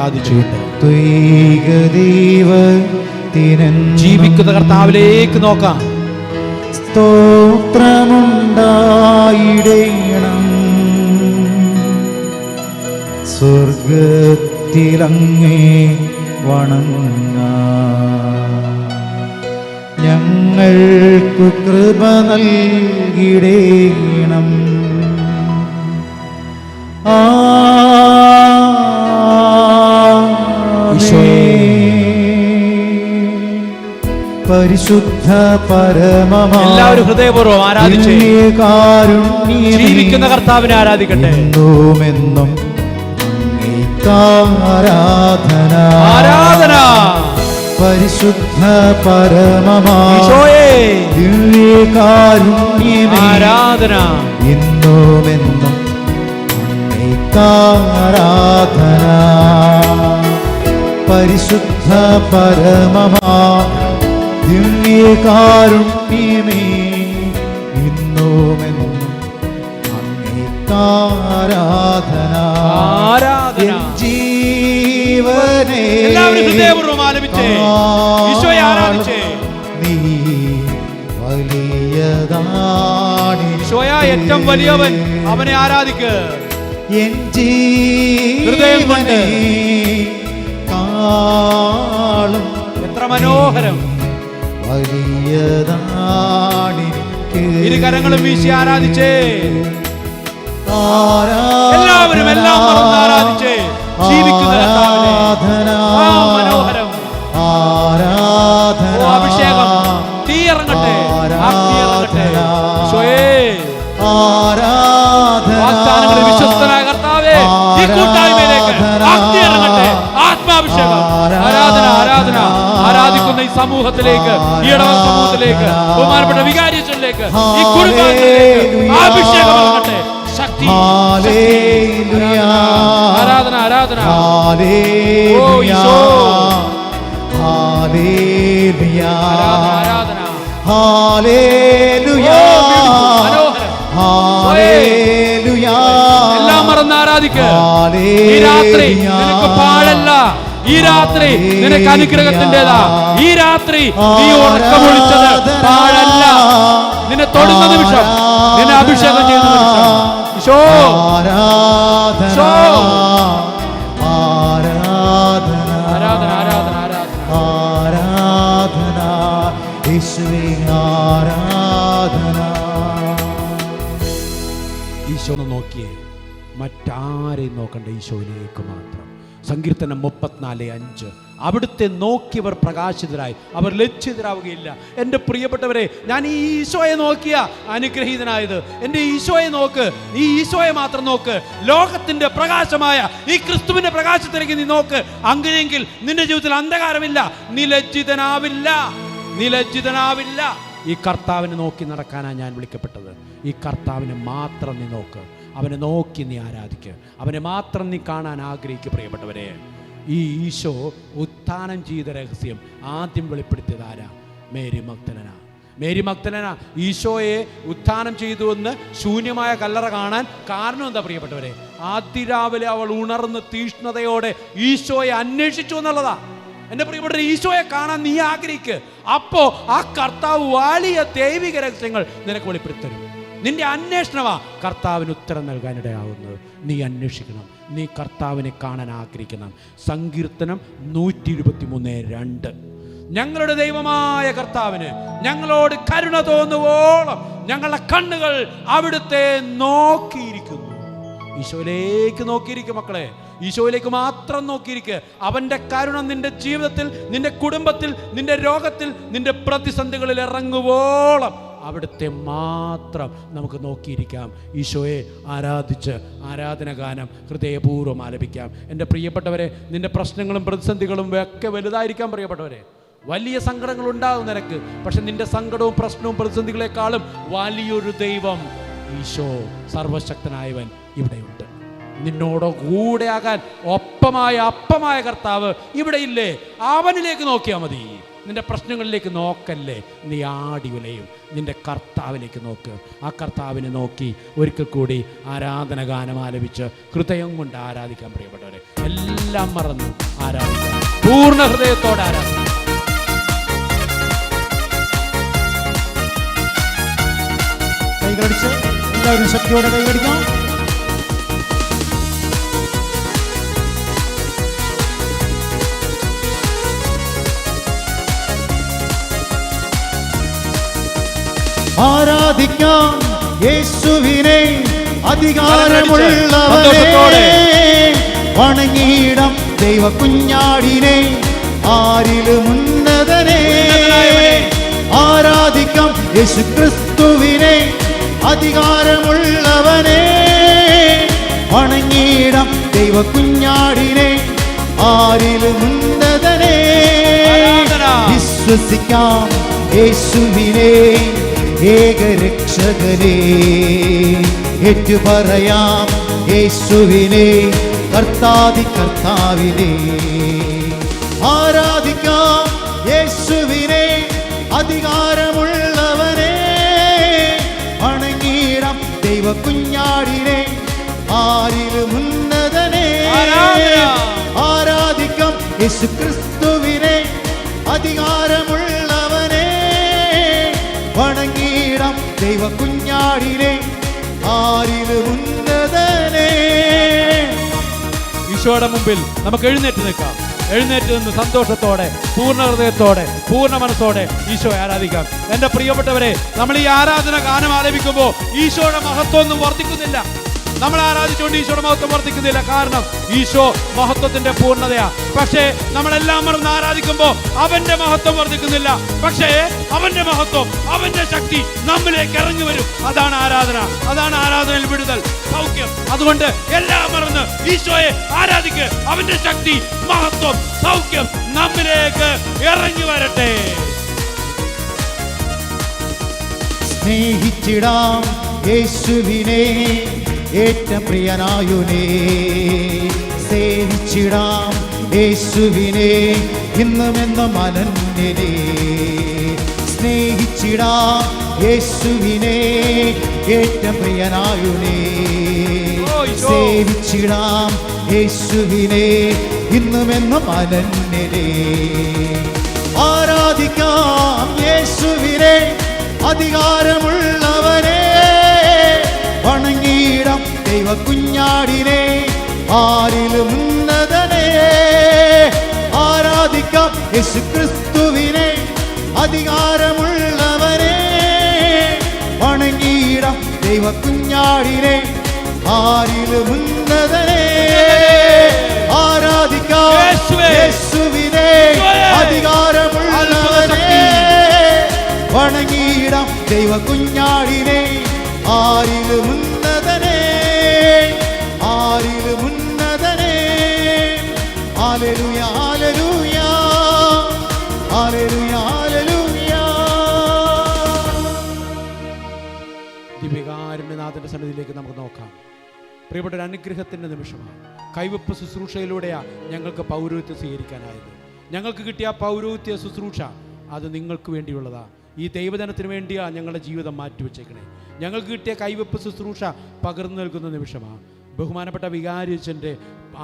ആരാധിച്ചുകൊണ്ട് ജീവിക്കുന്ന കർത്താവിലേക്ക് നോക്കാം. സ്തോത്രമുണ്ടായിടേണം സ്വർഗത്തിലങ്ങേ വണങ്ങാം. ഞങ്ങൾക്കു കൃപ നൽകിടേണം. പരിശുദ്ധ പരമമാ എല്ലാവരും ഹൃദയപൂർവ്വം ആരാധിച്ചേ. ജീവിക്കുന്ന കർത്താവിനെ ആരാധിക്കട്ടെ. എന്നും ആരാധന ആരാധന. പരിശുദ്ധ പരമമാ ആരാധന. ഇന്നുമെന്നും ആരാധന. പരിശുദ്ധ പരമമാ ദിവ്യകാരുണ്യമേ ഇന്നുമെന്നും അങ്ങേക്കാരാധന. ജീവനെ എല്ലാവരും ഹൃദയപൂർവ്വം ആലപിച്ചേ. ഈശോയെ ആരാധിച്ചേ. നീ വലിയതാണ്. ഈശോയ ഏറ്റവും വലിയവൻ, അവനെ ആരാധിക്ക്. എൻ ജീവനെ കാളും എത്ര മനോഹരം. ഇരു കരങ്ങളും വീശി ആരാധിച്ചേ. എല്ലാവരും എല്ലാം മറന്ന് ആരാധിച്ചേ. ജീവിക്കുന്ന മനോഹരം. അഭിഷേകം തീയിറങ്ങട്ടെ. വാഗ്ദാനങ്ങളിൽ വിശ്വസ്തനായ കർത്താവേ, ഈ കൂട്ടായ്മയിലേക്ക് അഗ്നി ഇറങ്ങട്ടെ. ആത്മാഭിഷേകം. ആരാധന ആരാധന. ആരാധിക്കുന്ന ഈ സമൂഹത്തിലേക്ക്, ഈ ഇടവക സമൂഹത്തിലേക്ക്, ബഹുമാനപ്പെട്ട വികാരിയച്ചനിലേക്ക്, ഈ കുടുംബത്തിലേക്ക് അഭിഷേകം ഇറങ്ങട്ടെ. ശക്തി. ആരാധന ആരാധന. ഓ ഈശോ. ആരാധന. എല്ലാം മറന്ന് ആരാധിക്ക്. ഈ രാത്രി നിനക്ക് പാഴല്ല. ഈ രാത്രി നിനക്ക് അനുഗ്രഹത്തിൻ്റെതാ. ഈ രാത്രി നീ ഉറക്കമൊഴിച്ചത് പാഴല്ല. നിന്നെ തൊടുന്ന നിമിഷം, നിന്നെ അഭിഷേകം ചെയ്യുന്ന നിമിഷം. ഈശോ ആരാധന ആരാധന ആരാധന. യേശുവേ ആരാധന. ഈശോ നോക്കിയേ, മറ്റാരെയും നോക്കണ്ട, ഈശോയിലേക്ക് മാത്രം. സങ്കീർത്തനം 34:5. അവിടുത്തെ നോക്കിയവർ പ്രകാശിതരായി, അവർ ലജ്ജിതരാവുകയില്ല. എൻ്റെ പ്രിയപ്പെട്ടവരെ, ഞാൻ ഈ ഈശോയെ നോക്കിയ അനുഗ്രഹീതനായത്. എൻ്റെ ഈശോയെ നോക്ക്. ഈ ഈശോയെ മാത്രം നോക്ക്. ലോകത്തിൻ്റെ പ്രകാശമായ ഈ ക്രിസ്തുവിൻ്റെ പ്രകാശത്തിലേക്ക് നീ നോക്ക്. അങ്ങനെയെങ്കിൽ നിന്റെ ജീവിതത്തിൽ അന്ധകാരമില്ല. നീ ലജ്ജിതനാവില്ല. നീ ലജ്ജിതനാവില്ല. ഈ കർത്താവിനെ നോക്കി നടക്കാനാണ് ഞാൻ വിളിക്കപ്പെട്ടത്. ഈ കർത്താവിനെ മാത്രം നീ നോക്ക്. അവനെ നോക്കി നീ ആരാധിക്കുക. അവനെ മാത്രം നീ കാണാൻ ആഗ്രഹിക്കുക. പ്രിയപ്പെട്ടവരെ, ഈ ഈശോ ഉത്ഥാനം ചെയ്ത രഹസ്യം ആദ്യം വെളിപ്പെടുത്തിയത് ആരാ? മേരി മഗ്ദലന. മേരി മഗ്ദലന ഈശോയെ ഉത്ഥാനം ചെയ്തുവെന്ന് ശൂന്യമായ കല്ലറ കാണാൻ കാരണം എന്താ പ്രിയപ്പെട്ടവരെ? ആദ്യ രാവിലെ അവൾ ഉണർന്ന് തീഷ്ണതയോടെ ഈശോയെ അന്വേഷിച്ചു എന്നുള്ളതാ. എൻ്റെ പ്രിയപ്പെട്ടവരെ, ഈശോയെ കാണാൻ നീ ആഗ്രഹിക്കുക. അപ്പോ ആ കർത്താവ് വലിയ ദൈവിക രഹസ്യങ്ങൾ നിനക്ക് വെളിപ്പെടുത്തരും. നിന്റെ അന്വേഷണമാ കർത്താവിന് ഉത്തരം നൽകാനിടയാവുന്നത്. നീ അന്വേഷിക്കണം. നീ കർത്താവിനെ കാണാൻ ആഗ്രഹിക്കണം. സങ്കീർത്തനം 123:2. ഞങ്ങളുടെ ദൈവമായ കർത്താവിന് ഞങ്ങളോട് കരുണ തോന്നുവോളം ഞങ്ങളുടെ കണ്ണുകൾ അവിടുത്തെ നോക്കിയിരിക്കുന്നു. ഈശോയിലേക്ക് നോക്കിയിരിക്കുക മക്കളെ. ഈശോയിലേക്ക് മാത്രം നോക്കിയിരിക്കുക. അവൻ്റെ കരുണ നിന്റെ ജീവിതത്തിൽ, നിന്റെ കുടുംബത്തിൽ, നിന്റെ രോഗത്തിൽ, നിന്റെ പ്രതിസന്ധികളിൽ ഇറങ്ങുവോളം അവിടുത്തെ മാത്രം നമുക്ക് നോക്കിയിരിക്കാം. ഈശോയെ ആരാധിച്ച് ആരാധനഗാനം ഹൃദയപൂർവ്വം ആലപിക്കാം. എൻ്റെ പ്രിയപ്പെട്ടവരെ, നിന്റെ പ്രശ്നങ്ങളും പ്രതിസന്ധികളും ഒക്കെ വലുതായിരിക്കാം. പ്രിയപ്പെട്ടവരെ, വലിയ സങ്കടങ്ങൾ ഉണ്ടാകും നിനക്ക്. പക്ഷെ നിന്റെ സങ്കടവും പ്രശ്നവും പ്രതിസന്ധികളെക്കാളും വലിയൊരു ദൈവം, ഈശോ സർവശക്തനായവൻ ഇവിടെയുണ്ട്. നിന്നോട് കൂടെയാകാൻ അപ്പമായ കർത്താവ് ഇവിടെയില്ലേ? അവനിലേക്ക് നോക്കിയാൽ മതി. നിന്റെ പ്രശ്നങ്ങളിലേക്ക് നോക്കല്ലേ, നീ ആടി ഉലയും. നിന്റെ കർത്താവിലേക്ക് നോക്ക്. ആ കർത്താവിനെ നോക്കി ഒരിക്കൽ കൂടി ആരാധനഗാനം ആലപിച്ച് ഹൃദയം കൊണ്ട് ആരാധിക്കാൻ പ്രിയപ്പെട്ടവരെ. എല്ലാം മറന്ന് ആരാധിക്കാം, പൂർണ്ണ ഹൃദയത്തോടെ ആരാധിക്കാം. കൈകളടിച്ച് എല്ലാവരും ശക്തിയോടെ കൈകടിക്കാം. ആരാധിക്കാം യേശുവിനെ അധികാരമുള്ളവനെ, വണങ്ങിയിടം ദൈവ കുഞ്ഞാടിനെ, ആരിലും ഉന്നതനെ. ആരാധിക്കാം യേശു ക്രിസ്തുവിനെ അധികാരമുള്ളവനെ, വണങ്ങിയിടം ദൈവ കുഞ്ഞാടിനെ, ആരിലും ഉന്നതനെ. വിശ്വസിക്കാം യേശുവിനെ ഏകരക്ഷകനെ, ഏറ്റുപറയാം യേശുവിനെ കർത്താതി കർത്താവിനെ. ആരാധിക്കാം യേശുവിനെ അധികാരമുള്ളവനെ, വണങ്ങിയിടം ദൈവ കുഞ്ഞാടിനെ, ആരിലും ഉന്നതനെ. ആരാധിക്കാം യേശു ക്രിസ്തുവിനെ അധികാരമുള്ളവനെ, വണങ്ങിയിടം ദൈവ കുഞ്ഞാടിനെ, ആരിലും ഉന്നതനെ. ഈശോയുടെ മുമ്പിൽ നമുക്ക് എഴുന്നേറ്റ് നിൽക്കാം. എഴുന്നേറ്റ് നിന്ന് സന്തോഷത്തോടെ, പൂർണ്ണ ഹൃദയത്തോടെ, പൂർണ്ണ മനസ്സോടെ ഈശോയെ ആരാധിക്കാം. എൻ്റെ പ്രിയപ്പെട്ടവരെ, നമ്മൾ ഈ ആരാധന ഗാനം ആലപിക്കുമ്പോൾ ഈശോയുടെ മഹത്വം ഒന്നും വർദ്ധിക്കുന്നില്ല. നമ്മൾ ആരാധിച്ചുകൊണ്ട് ഈശോയുടെ മഹത്വം വർദ്ധിക്കുന്നില്ല. കാരണം ഈശോ മഹത്വത്തിന്റെ പൂർണ്ണതയാ. പക്ഷേ നമ്മളെല്ലാം മറന്ന് ആരാധിക്കുമ്പോൾ അവന്റെ മഹത്വം വർദ്ധിക്കുന്നില്ല. പക്ഷേ അവന്റെ മഹത്വം, അവന്റെ ശക്തി നമ്മിലേക്ക് ഇറങ്ങി വരും. അതാണ് ആരാധന. അതാണ് ആരാധനയിൽ വിടുതൽ, സൗഖ്യം. അതുകൊണ്ട് എല്ലാം മറന്ന് ഈശോയെ ആരാധിക്ക്. അവന്റെ ശക്തി, മഹത്വം, സൗഖ്യം നമ്മിലേക്ക് ഇറങ്ങി വരട്ടെ. സ്നേഹിച്ചിടാം യേശുവിനെ ഏറ്റവും പ്രിയനായുനേ, സേവിച്ചിടാം യേശുവിനെ ഇന്നുമെന്നും അനന്യനേ. സ്നേഹിച്ചിടാം യേശുവിനെ ഏറ്റവും പ്രിയനായുനേ, സേവിച്ചിടാം യേശുവിനെ ഇന്നുമെന്നും അനന്യനേ. ആരാധിക്കാം യേശുവിനെ അധികാരമുള്ളവനെ, വണങ്ങിയിടം ദൈവ കുഞ്ഞാടിനെ, ആരിലും ഉന്നതനെ. ആരാധിക്കാം യേശു ക്രിസ്തുവിനെ അധികാരമുള്ളവനെ, വണങ്ങിയിടം ദൈവ കുഞ്ഞാടിനെ, ആരിലും ഉന്നതനെ. ആരാധിക്കാം യേശുവിനെ അധികാരമുള്ളവനെ, വണങ്ങിയിടം ദൈവ കുഞ്ഞാടിനെ, ആരിലും ഉന്നതനെ, ആരിലും ഉന്നതനെ. ഹല്ലേലൂയ, ഹല്ലേലൂയ, ഹല്ലേലൂയ, ഹല്ലേലൂയ. ദിവ്യകാരുണ്യനാഥന്റെ സന്നിധിയിലേക്ക് നമുക്ക് നോക്കാം. പ്രിയപ്പെട്ട ഒരു അനുഗ്രഹത്തിന്റെ നിമിഷമാണ്. കൈവപ്പ് ശുശ്രൂഷയിലൂടെയാണ് ഞങ്ങൾക്ക് പൗരോഹിത്യം സ്വീകരിക്കാനായത്. ഞങ്ങൾക്ക് കിട്ടിയ പൗരോഹിത്യ ശുശ്രൂഷ അത് നിങ്ങൾക്ക് വേണ്ടിയുള്ളതാ. ഈ ദൈവജനത്തിന് വേണ്ടിയാണ് ഞങ്ങളുടെ ജീവിതം മാറ്റിവെച്ചേക്കണേ. ഞങ്ങൾക്ക് കിട്ടിയ കൈവെപ്പ് ശുശ്രൂഷ പകർന്നു നൽകുന്ന നിമിഷമാണ്. ബഹുമാനപ്പെട്ട വികാരിച്ചൻ്റെ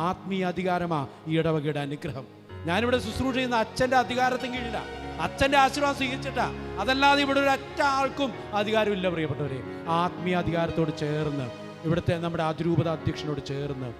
ആത്മീയ അധികാരമാണ് ഈ ഇടവകയുടെ അനുഗ്രഹം. ഞാനിവിടെ ശുശ്രൂഷ ചെയ്യുന്ന അച്ഛൻ്റെ അധികാരത്തിന് കീഴില്ല, അച്ഛൻ്റെ ആശീർവാദം സ്വീകരിച്ചിട്ടാ. അതല്ലാതെ ഇവിടെ ഒരു ഒറ്റ ആൾക്കും അധികാരമില്ല. പ്രിയപ്പെട്ടവരെ, ആത്മീയ അധികാരത്തോട് ചേർന്ന്, ഇവിടുത്തെ നമ്മുടെ അതിരൂപത അധ്യക്ഷനോട് ചേർന്ന്,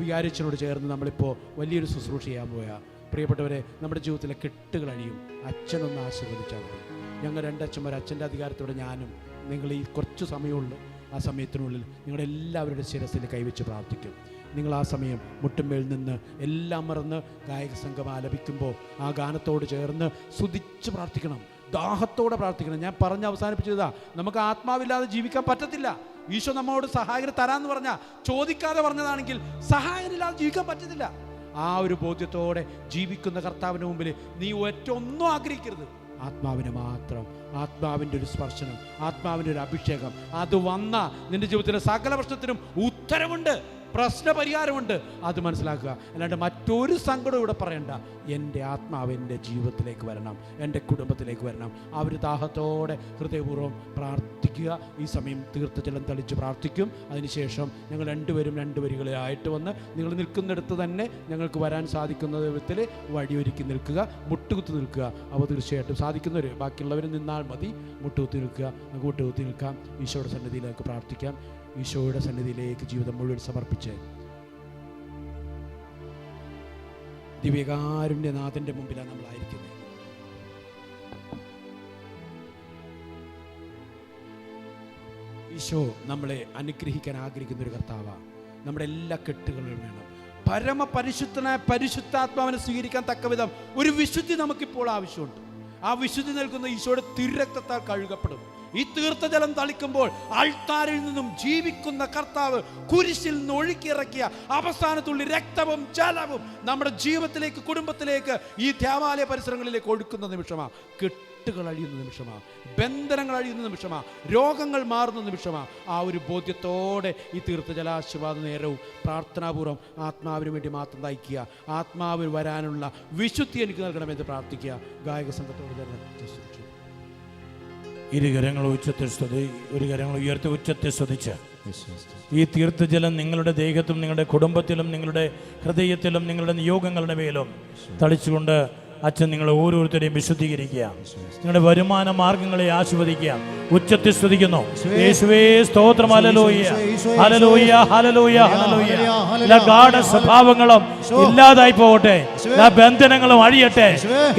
വികാരിച്ചനോട് ചേർന്ന് നമ്മളിപ്പോൾ വലിയൊരു ശുശ്രൂഷ ചെയ്യാൻ പോയാൽ, പ്രിയപ്പെട്ടവരെ, നമ്മുടെ ജീവിതത്തിലെ കെട്ടുകൾ അണിയും. അച്ഛനൊന്ന് ആശീർവദിച്ചാൽ മതി. ഞങ്ങൾ രണ്ടച്ഛന്മാർ അച്ഛൻ്റെ അധികാരത്തോടെ ഞാനും നിങ്ങൾ ഈ കുറച്ച് സമയമുള്ളൂ. ആ സമയത്തിനുള്ളിൽ നിങ്ങളുടെ എല്ലാവരുടെ ശിരസിൽ കൈവച്ച് പ്രാർത്ഥിക്കും. നിങ്ങൾ ആ സമയം മുട്ടുമേൽ നിന്ന് എല്ലാം മറന്ന് ഗായക സംഘം ആലപിക്കുമ്പോൾ ആ ഗാനത്തോട് ചേർന്ന് സ്തുതിച്ച് പ്രാർത്ഥിക്കണം, ദാഹത്തോടെ പ്രാർത്ഥിക്കണം. ഞാൻ പറഞ്ഞ് അവസാനിപ്പിച്ചതാ, നമുക്ക് ആത്മാവില്ലാതെ ജീവിക്കാൻ പറ്റത്തില്ല. ഈശോ നമ്മോട് സഹായകരെ തരാമെന്ന് പറഞ്ഞാൽ, ചോദിക്കാതെ പറഞ്ഞതാണെങ്കിൽ സഹായനില്ലാതെ ജീവിക്കാൻ പറ്റത്തില്ല. ആ ഒരു ബോധ്യത്തോടെ ജീവിക്കുന്ന കർത്താവിന് മുമ്പിൽ നീ ഒറ്റൊന്നും ആഗ്രഹിക്കരുത്. ആത്മാവിനെ മാത്രം, ആത്മാവിൻ്റെ ഒരു സ്പർശനം, ആത്മാവിൻ്റെ ഒരു അഭിഷേകം, അത് വന്ന നിന്റെ ജീവിതത്തിലെ സകല പ്രശ്നത്തിനും ഉത്തരവുണ്ട്. പ്രശ്നപരിഹാരമുണ്ട്, അത് മനസ്സിലാക്കുക. അല്ലാണ്ട് മറ്റൊരു സങ്കടവും ഇവിടെ പറയണ്ട. എൻ്റെ ആത്മാവ് എൻ്റെ ജീവിതത്തിലേക്ക് വരണം, എൻ്റെ കുടുംബത്തിലേക്ക് വരണം. അവർ ദാഹത്തോടെ ഹൃദയപൂർവ്വം പ്രാർത്ഥിക്കുക. ഈ സമയം തീർത്ഥജലം തളിച്ച് പ്രാർത്ഥിക്കും. അതിനുശേഷം ഞങ്ങൾ രണ്ടുപേരും രണ്ട് വരികളിലായിട്ട് വന്ന് നിങ്ങൾ നിൽക്കുന്നിടത്ത് തന്നെ ഞങ്ങൾക്ക് വരാൻ സാധിക്കുന്ന വിധത്തിൽ വഴിയൊരുക്കി നിൽക്കുക, മുട്ടുകുത്തി നിൽക്കുക. അപ്പോൾ തീർച്ചയായിട്ടും സാധിക്കുന്നവർ, ബാക്കിയുള്ളവർ നിന്നാൽ മതി. മുട്ടുകുത്തി നിൽക്കുക, നമുക്ക് മുട്ടുകുത്തി നിൽക്കാം. ഈശോയുടെ സന്നിധിയിലേക്ക് പ്രാർത്ഥിക്കാം. ഈശോയുടെ സന്നിധിയിലേക്ക് ജീവിതം മുഴുവൻ സമർപ്പിച്ച് ദിവ്യകാരുണ്യനാഥൻ്റെ മുമ്പിലാണ് നമ്മളായിരിക്കുന്നത്. ഈശോ നമ്മളെ അനുഗ്രഹിക്കാൻ ആഗ്രഹിക്കുന്ന ഒരു കർത്താവാണ്. നമ്മുടെ എല്ലാ കെട്ടുകളും വേണം. പരമപരിശുദ്ധനായ പരിശുദ്ധാത്മാവിനെ സ്വീകരിക്കാൻ തക്കവിധം ഒരു വിശുദ്ധി നമുക്കിപ്പോൾ ആവശ്യമുണ്ട്. ആ വിശുദ്ധി നൽകുന്ന ഈശോയുടെ തിരുരക്തത്താൽ കഴുകപ്പെടും. ഈ തീർത്ഥജലം തളിക്കുമ്പോൾ ആൾത്താരിൽ നിന്നും ജീവിക്കുന്ന കർത്താവ് കുരിശിൽ നിന്ന് ഒഴുക്കിയിറക്കിയ അവസാനത്തുള്ളി രക്തവും ജലവും നമ്മുടെ ജീവിതത്തിലേക്ക്, കുടുംബത്തിലേക്ക്, ഈ ദേവാലയ പരിസരങ്ങളിലേക്ക് ഒഴുക്കുന്ന നിമിഷമാണ്. കെട്ടുകൾ അഴിയുന്ന നിമിഷമാണ്, ബന്ധനങ്ങൾ അഴിയുന്ന നിമിഷമാണ്, രോഗങ്ങൾ മാറുന്ന നിമിഷമാണ്. ആ ഒരു ബോധ്യത്തോടെ ഈ തീർത്ഥജലാശീർവാദ നേരവും പ്രാർത്ഥനാപൂർവ്വം ആത്മാവിന് വേണ്ടി മാത്രം നയിക്കുക. ആത്മാവിൽ വരാനുള്ള വിശുദ്ധി എനിക്ക് നൽകണമെന്ന് പ്രാർത്ഥിക്കുക. ഗായക സംഘത്തോട് തന്നെ ഒരു കരങ്ങൾ ഉയർത്തി ഉച്ചത്തെ സ്തുതിച്ച് ഈ തീർത്ഥജലം നിങ്ങളുടെ ദേഹത്തും നിങ്ങളുടെ കുടുംബത്തിലും നിങ്ങളുടെ ഹൃദയത്തിലും നിങ്ങളുടെ നിയോഗങ്ങളുടെ മേലും തളിച്ചുകൊണ്ട് അച്ഛൻ നിങ്ങളെ ഓരോരുത്തരെയും വിശുദ്ധീകരിക്കുക. നിങ്ങളുടെ വരുമാന മാർഗങ്ങളെ ആസ്വദിക്കുക. ഉച്ചത്തിൽ സ്തുതിക്കുന്നു. യേശുവേ സ്തോത്രം. ഹല്ലേലൂയ, ഹല്ലേലൂയ, ഹല്ലേലൂയ, ഹല്ലേലൂയ. എല്ലാ ഗാഢ സ്വഭാവങ്ങളും ഇല്ലാതായി പോകട്ടെ. എല്ലാ ബന്ധനങ്ങളും അഴിയട്ടെ.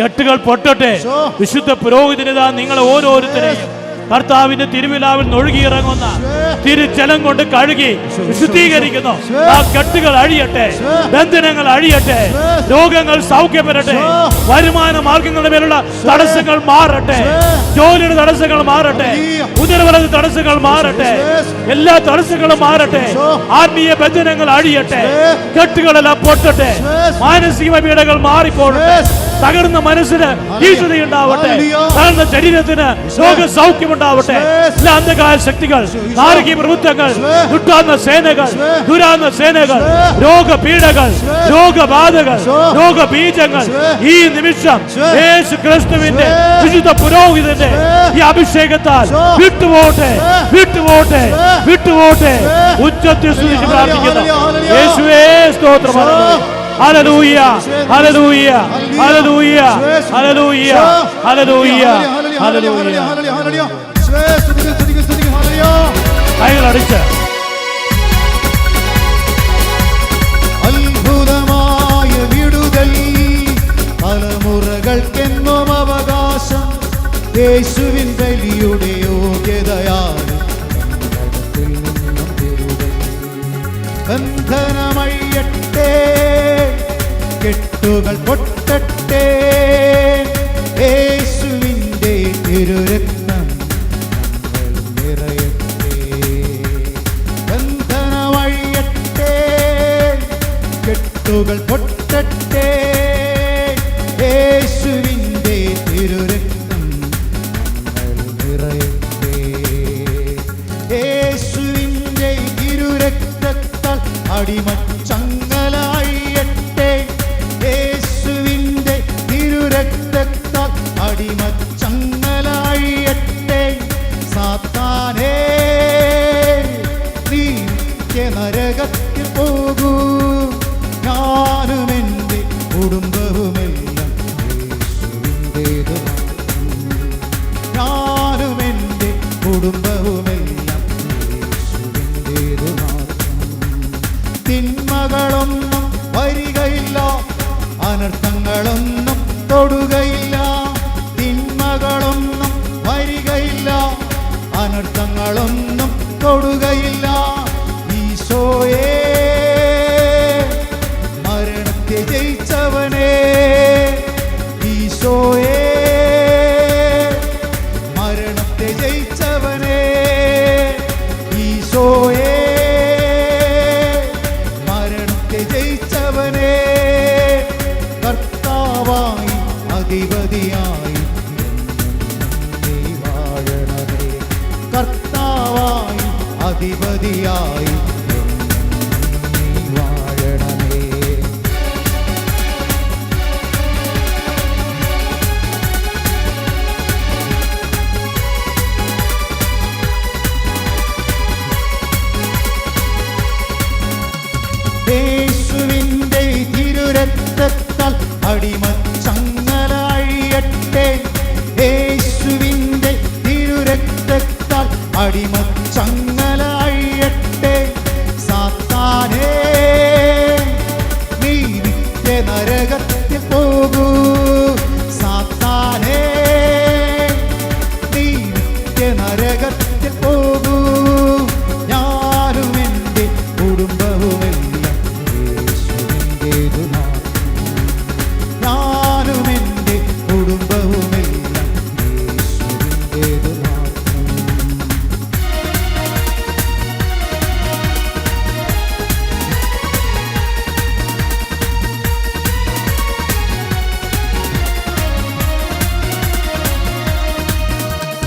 കെട്ടുകൾ പൊട്ടട്ടെ. വിശുദ്ധ പുരോഹിതനിതാ നിങ്ങളെ ഓരോരുത്തരെയും കർത്താവിന്റെ തിരുവിലാവിൽ ഒഴുകിയിറങ്ങുന്ന തിരുജലം കൊണ്ട് കഴുകി വിശുദ്ധീകരിക്കുന്നു. ആ കെട്ടുകൾ അഴിയട്ടെ, ബന്ധനങ്ങൾ അഴിയട്ടെ, രോഗങ്ങൾ സൗഖ്യപ്പെടട്ടെ, വരുമാന മാർഗങ്ങളുടെ മേലുള്ള തടസ്സങ്ങൾ മാറട്ടെ, ജോലിയുടെ തടസ്സങ്ങൾ മാറട്ടെ, ഉദരവലത തടസ്സങ്ങൾ മാറട്ടെ, എല്ലാ തടസ്സങ്ങളും മാറട്ടെ, ആത്മീയ ബന്ധനങ്ങൾ അഴിയട്ടെ, കെട്ടുകളെല്ലാം പൊട്ടട്ടെ, മാനസിക പീഡകൾ മാറിപ്പോകട്ടെ, തകർന്ന മനസ്സിന് ഈശ്വരയുണ്ടാവട്ടെ, തകർന്ന ശരീരത്തിന് രോഗസൗഖ്യമുണ്ടാവട്ടെ. എല്ലാ അന്ധകാര ശക്തികൾ, നാരകീയ പ്രഭുത്വങ്ങൾ, ദുഷ്ടാത്മ സേനകൾ, ദുരാത്മ സേനകൾ, രോഗപീഠകൾ, രോഗബാധകൾ, രോഗബീജങ്ങൾ ഈ നിമിഷം യേശു ക്രിസ്തുവിന്റെ വിശുദ്ധ പുരോഹിതന്റെ ഈ അഭിഷേകത്താൽ വിട്ടുപോട്ടെ, വിട്ടുപോട്ടെ, വിട്ടുപോട്ടെ. ഉച്ചത്തിൽ സ്തുതിച്ച് പ്രാർത്ഥിക്കുന്നു. യേശുവേ സ്തോത്രം. ഹല്ലേലൂയ, ഹല്ലേലൂയ, ഹല്ലേലൂയ, ഹല്ലേലൂയ, ഹല്ലേലൂയ, ഹല്ലേലൂയ. കൈകളടിച്ച് അത്ഭുതമായ വിടുതൽ തലമുറകൾക്കെന്നും അവകാശം യേശുവിൻ ബലിയുടെ യോഗ്യതയാൽ ബന്ധനമഴിയട്ടെ, കെട്ടുകൾ പൊട്ടട്ടെ, യേശുവിൻ്റെ തിരുരക്തം നിറയട്ടെ. ബന്ധനമഴിയട്ടെ, കെട്ടുകൾ പൊട്ടട്ടെ, യേശുവിൻ്റെ തിരുരക്തം നിറയട്ടെ. യേശുവിൻ്റെ തിരുരക്തത്താൽ അടിമച്ചങ്ങല അഴിയട്ടെ, യേശുവിൻ്റെ തിരുരക്തത്താൽ അടിമച്ചങ്ങല അഴിയട്ടെ. സാത്താനേ നീ നരകത്തിൽ പോകൂ, ഞാനും എൻ്റെ കുടുംബവുമെല്ലാം യേശുവിൻ്റേത് മാത്രം. ഞാനും എൻ്റെ കുടുംബവുമെല്ലാം യേശുവിൻ്റേത് മാത്രം. തിന്മകളൊന്നും വരികയില്ല, അനർത്ഥങ്ങളൊന്നും തൊടുകയില്ല. തിന്മകളൊന്നും വരികയില്ല, അനർത്ഥങ്ങളൊന്നും തൊടുകയില്ല. ഈശോയേ മരണത്തെ ജയിച്ചവനേ, ഈശോയേ മരണത്തെ ജയിച്ചവനേ, ഈശോയേ മരണത്തെ ജയിച്ചവനേ. കർത്താവായി അധിപതിയായി നീ വാഴണമേ, കർത്താവായി അധിപതിയായി നീ തിരുരക്തത്താൽ അടിമച്ചങ്ങല അഴിയട്ടെ. യേശുവിൻ്റെ തിരുരക്തത്താൽ അടിമച്ചങ്ങല അഴിയട്ടെ. സാത്താനേ നീ നിത്യ നരകത്തിൽ പോകൂ. സാത്താനേ നീ നിത്യ നരകത്തിൽ പോകൂ. ഞാനും എൻ്റെ കുടുംബവുമെല്ലാം യേശുവിൻ്റേതു മാത്രം. ഞാനും എൻ്റെ കുടുംബവുമെല്ലാം യേശുവിൻ്റേതു മാത്രം.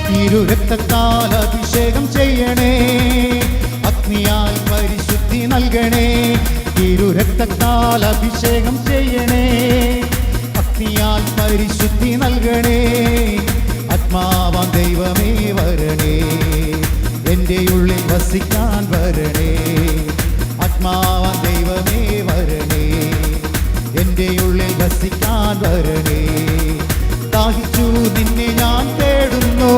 തിരുരക്തത്താൽ അഭിഷേകം ചെയ്യണേ. അഗ്നിയാൽ പരിശുദ്ധി നൽകണേ. തിരുരക്തത്താൽ അഭിഷേകം ചെയ്യണേ. അഗ്നിയാൽ പരിശുദ്ധി നൽകണേ. ആത്മാവാം ദൈവമേ വരണേ. എൻ്റെ ഉള്ളിൽ വസിക്കാൻ വരണേ. ആത്മാവാം ദൈവമേ വരണേ. എൻ്റെ ഉള്ളിൽ വസിക്കാൻ വരണേ. ദാഹിച്ചു നിന്നെ ഞാൻ തേടുന്നു.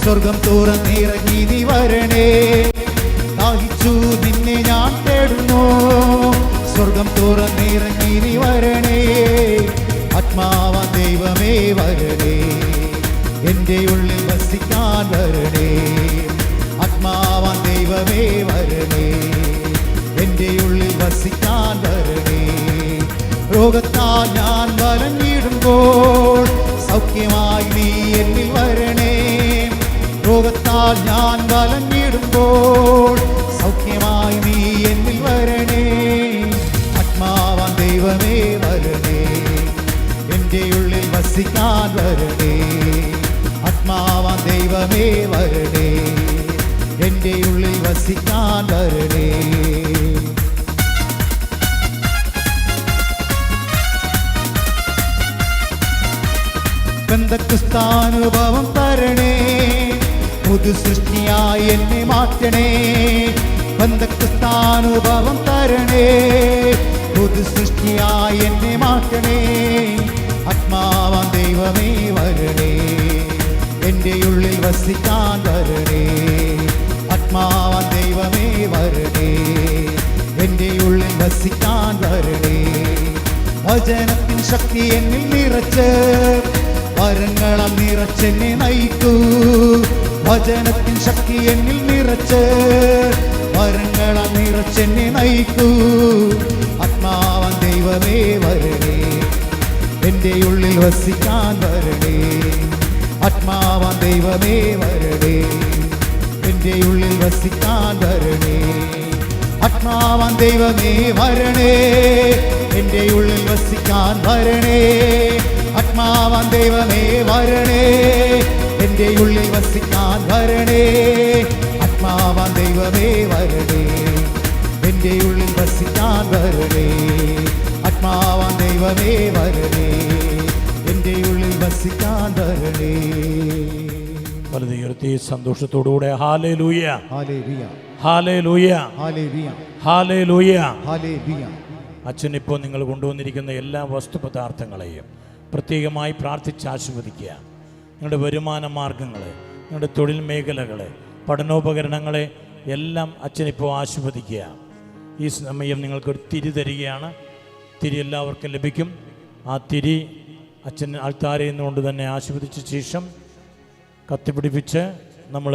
സ്വർഗം തുറന്നിറങ്ങി നീ വരണേ. ദാഹിച്ചു നിന്നെ ഞാൻ തേടുന്നു. സ്വർഗം തുറന്നിറങ്ങി നീ വരണേ. ആത്മാവാം ദൈവമേ വരണേ. എൻ്റെ ഉള്ളിൽ വസിക്കാൻ വരണേ. ആത്മാവാം ദൈവമേ വരണേ. എൻ്റെ ഉള്ളിൽ വസിക്കാൻ വരണേ. രോഗത്താൽ ഞാൻ വലഞ്ഞിടുമ്പോൾ സൗഖ്യമായി നീ എന്നിൽ വരണേ. രോഗത്താൽ ഞാൻ വലഞ്ഞിടുമ്പോൾ സൗഖ്യമായി നീ എന്നിൽ വരണേ. ആത്മാവാം ദൈവമേ വരണേ. എൻ്റെ ഉള്ളിൽ വസിക്കാൻ വരണേ. ആത്മാവാം ദൈവമേ വരണേ. എൻ്റെ ഉള്ളിൽ വസിക്കാൻ വരണേ. പെന്തക്കോസ്താനുഭവം തരണേ. പുതു സൃഷ്ടിയായി എന്നെ മാറ്റണേ. പെന്തക്കോസ്താനുഭവം തരണേ. പുതു സൃഷ്ടിയായി എന്നെ മാറ്റണേ. ആത്മാവാം ദൈവമേ വരണേ. എൻ്റെ ഉള്ളിൽ വസിക്കാൻ വരണേ. ആത്മാവാം ദൈവമേ വരണേ. എൻ്റെ ഉള്ളിൽ വസിക്കാൻ വരണേ. വചനത്തിൻ ശക്തി എന്നിൽ നിറച്ച് വരങ്ങളാൽ നിറച്ചെന്നെ നയിക്കൂ. വചനത്തിൻ ശക്തി എന്നിൽ നിറച്ച് വരങ്ങളാൽ നിറച്ചെന്നെ നയിക്കൂ. ആത്മാവാം ദൈവമേ വരണേ. എൻ്റെ ഉള്ളിൽ വസിക്കാൻ വരണേ. ആത്മാവാം ദൈവമേ വരണേ. എൻ്റെ ഉള്ളിൽ വസിക്കാൻ വരണേ. ആത്മാവാം ദൈവമേ വരണേ. എൻ്റെ ഉള്ളിൽ വസിക്കാൻ വരണേ. ആത്മാവാം ദൈവമേ വരണേ. എൻ്റെ ഉള്ളിൽ വസിക്കാൻ വരണേ. ആത്മാവാം ദൈവമേ വരണേ. എൻ്റെ ഉള്ളിൽ വസിക്കാൻ വരണേ. ആത്മാവാം ദൈവമേ വരണേ. എൻ്റെ ഉള്ളിൽ വസിക്കാൻ വരണേ. വലുതുയർത്തി സന്തോഷത്തോടുകൂടെ ഹല്ലേലൂയ, ഹല്ലേലൂയ, ഹല്ലേലൂയ, ഹല്ലേലൂയ, ഹല്ലേലൂയ. ഹല്ലേലൂയ. അച്ഛൻ ഇപ്പോൾ നിങ്ങൾ കൊണ്ടുവന്നിരിക്കുന്ന എല്ലാ വസ്തുപദാർത്ഥങ്ങളെയും പ്രത്യേകമായി പ്രാർത്ഥിച്ച് ആശീർവദിക്കുക. നിങ്ങളുടെ വരുമാന മാർഗങ്ങളെ, നിങ്ങളുടെ തൊഴിൽ മേഖലകളെ, പഠനോപകരണങ്ങളെ എല്ലാം അച്ഛനിപ്പോൾ ആശീർവദിക്കുക. ഈ സമയം നിങ്ങൾക്കൊരു തിരി തരികയാണ്. തിരി എല്ലാവർക്കും ലഭിക്കും. ആ തിരി അച്ഛൻ ആൾത്താരയിൽ നിന്നുകൊണ്ട് തന്നെ ആശീർവദിച്ച ശേഷം കത്തിപ്പിടിപ്പിച്ച് നമ്മൾ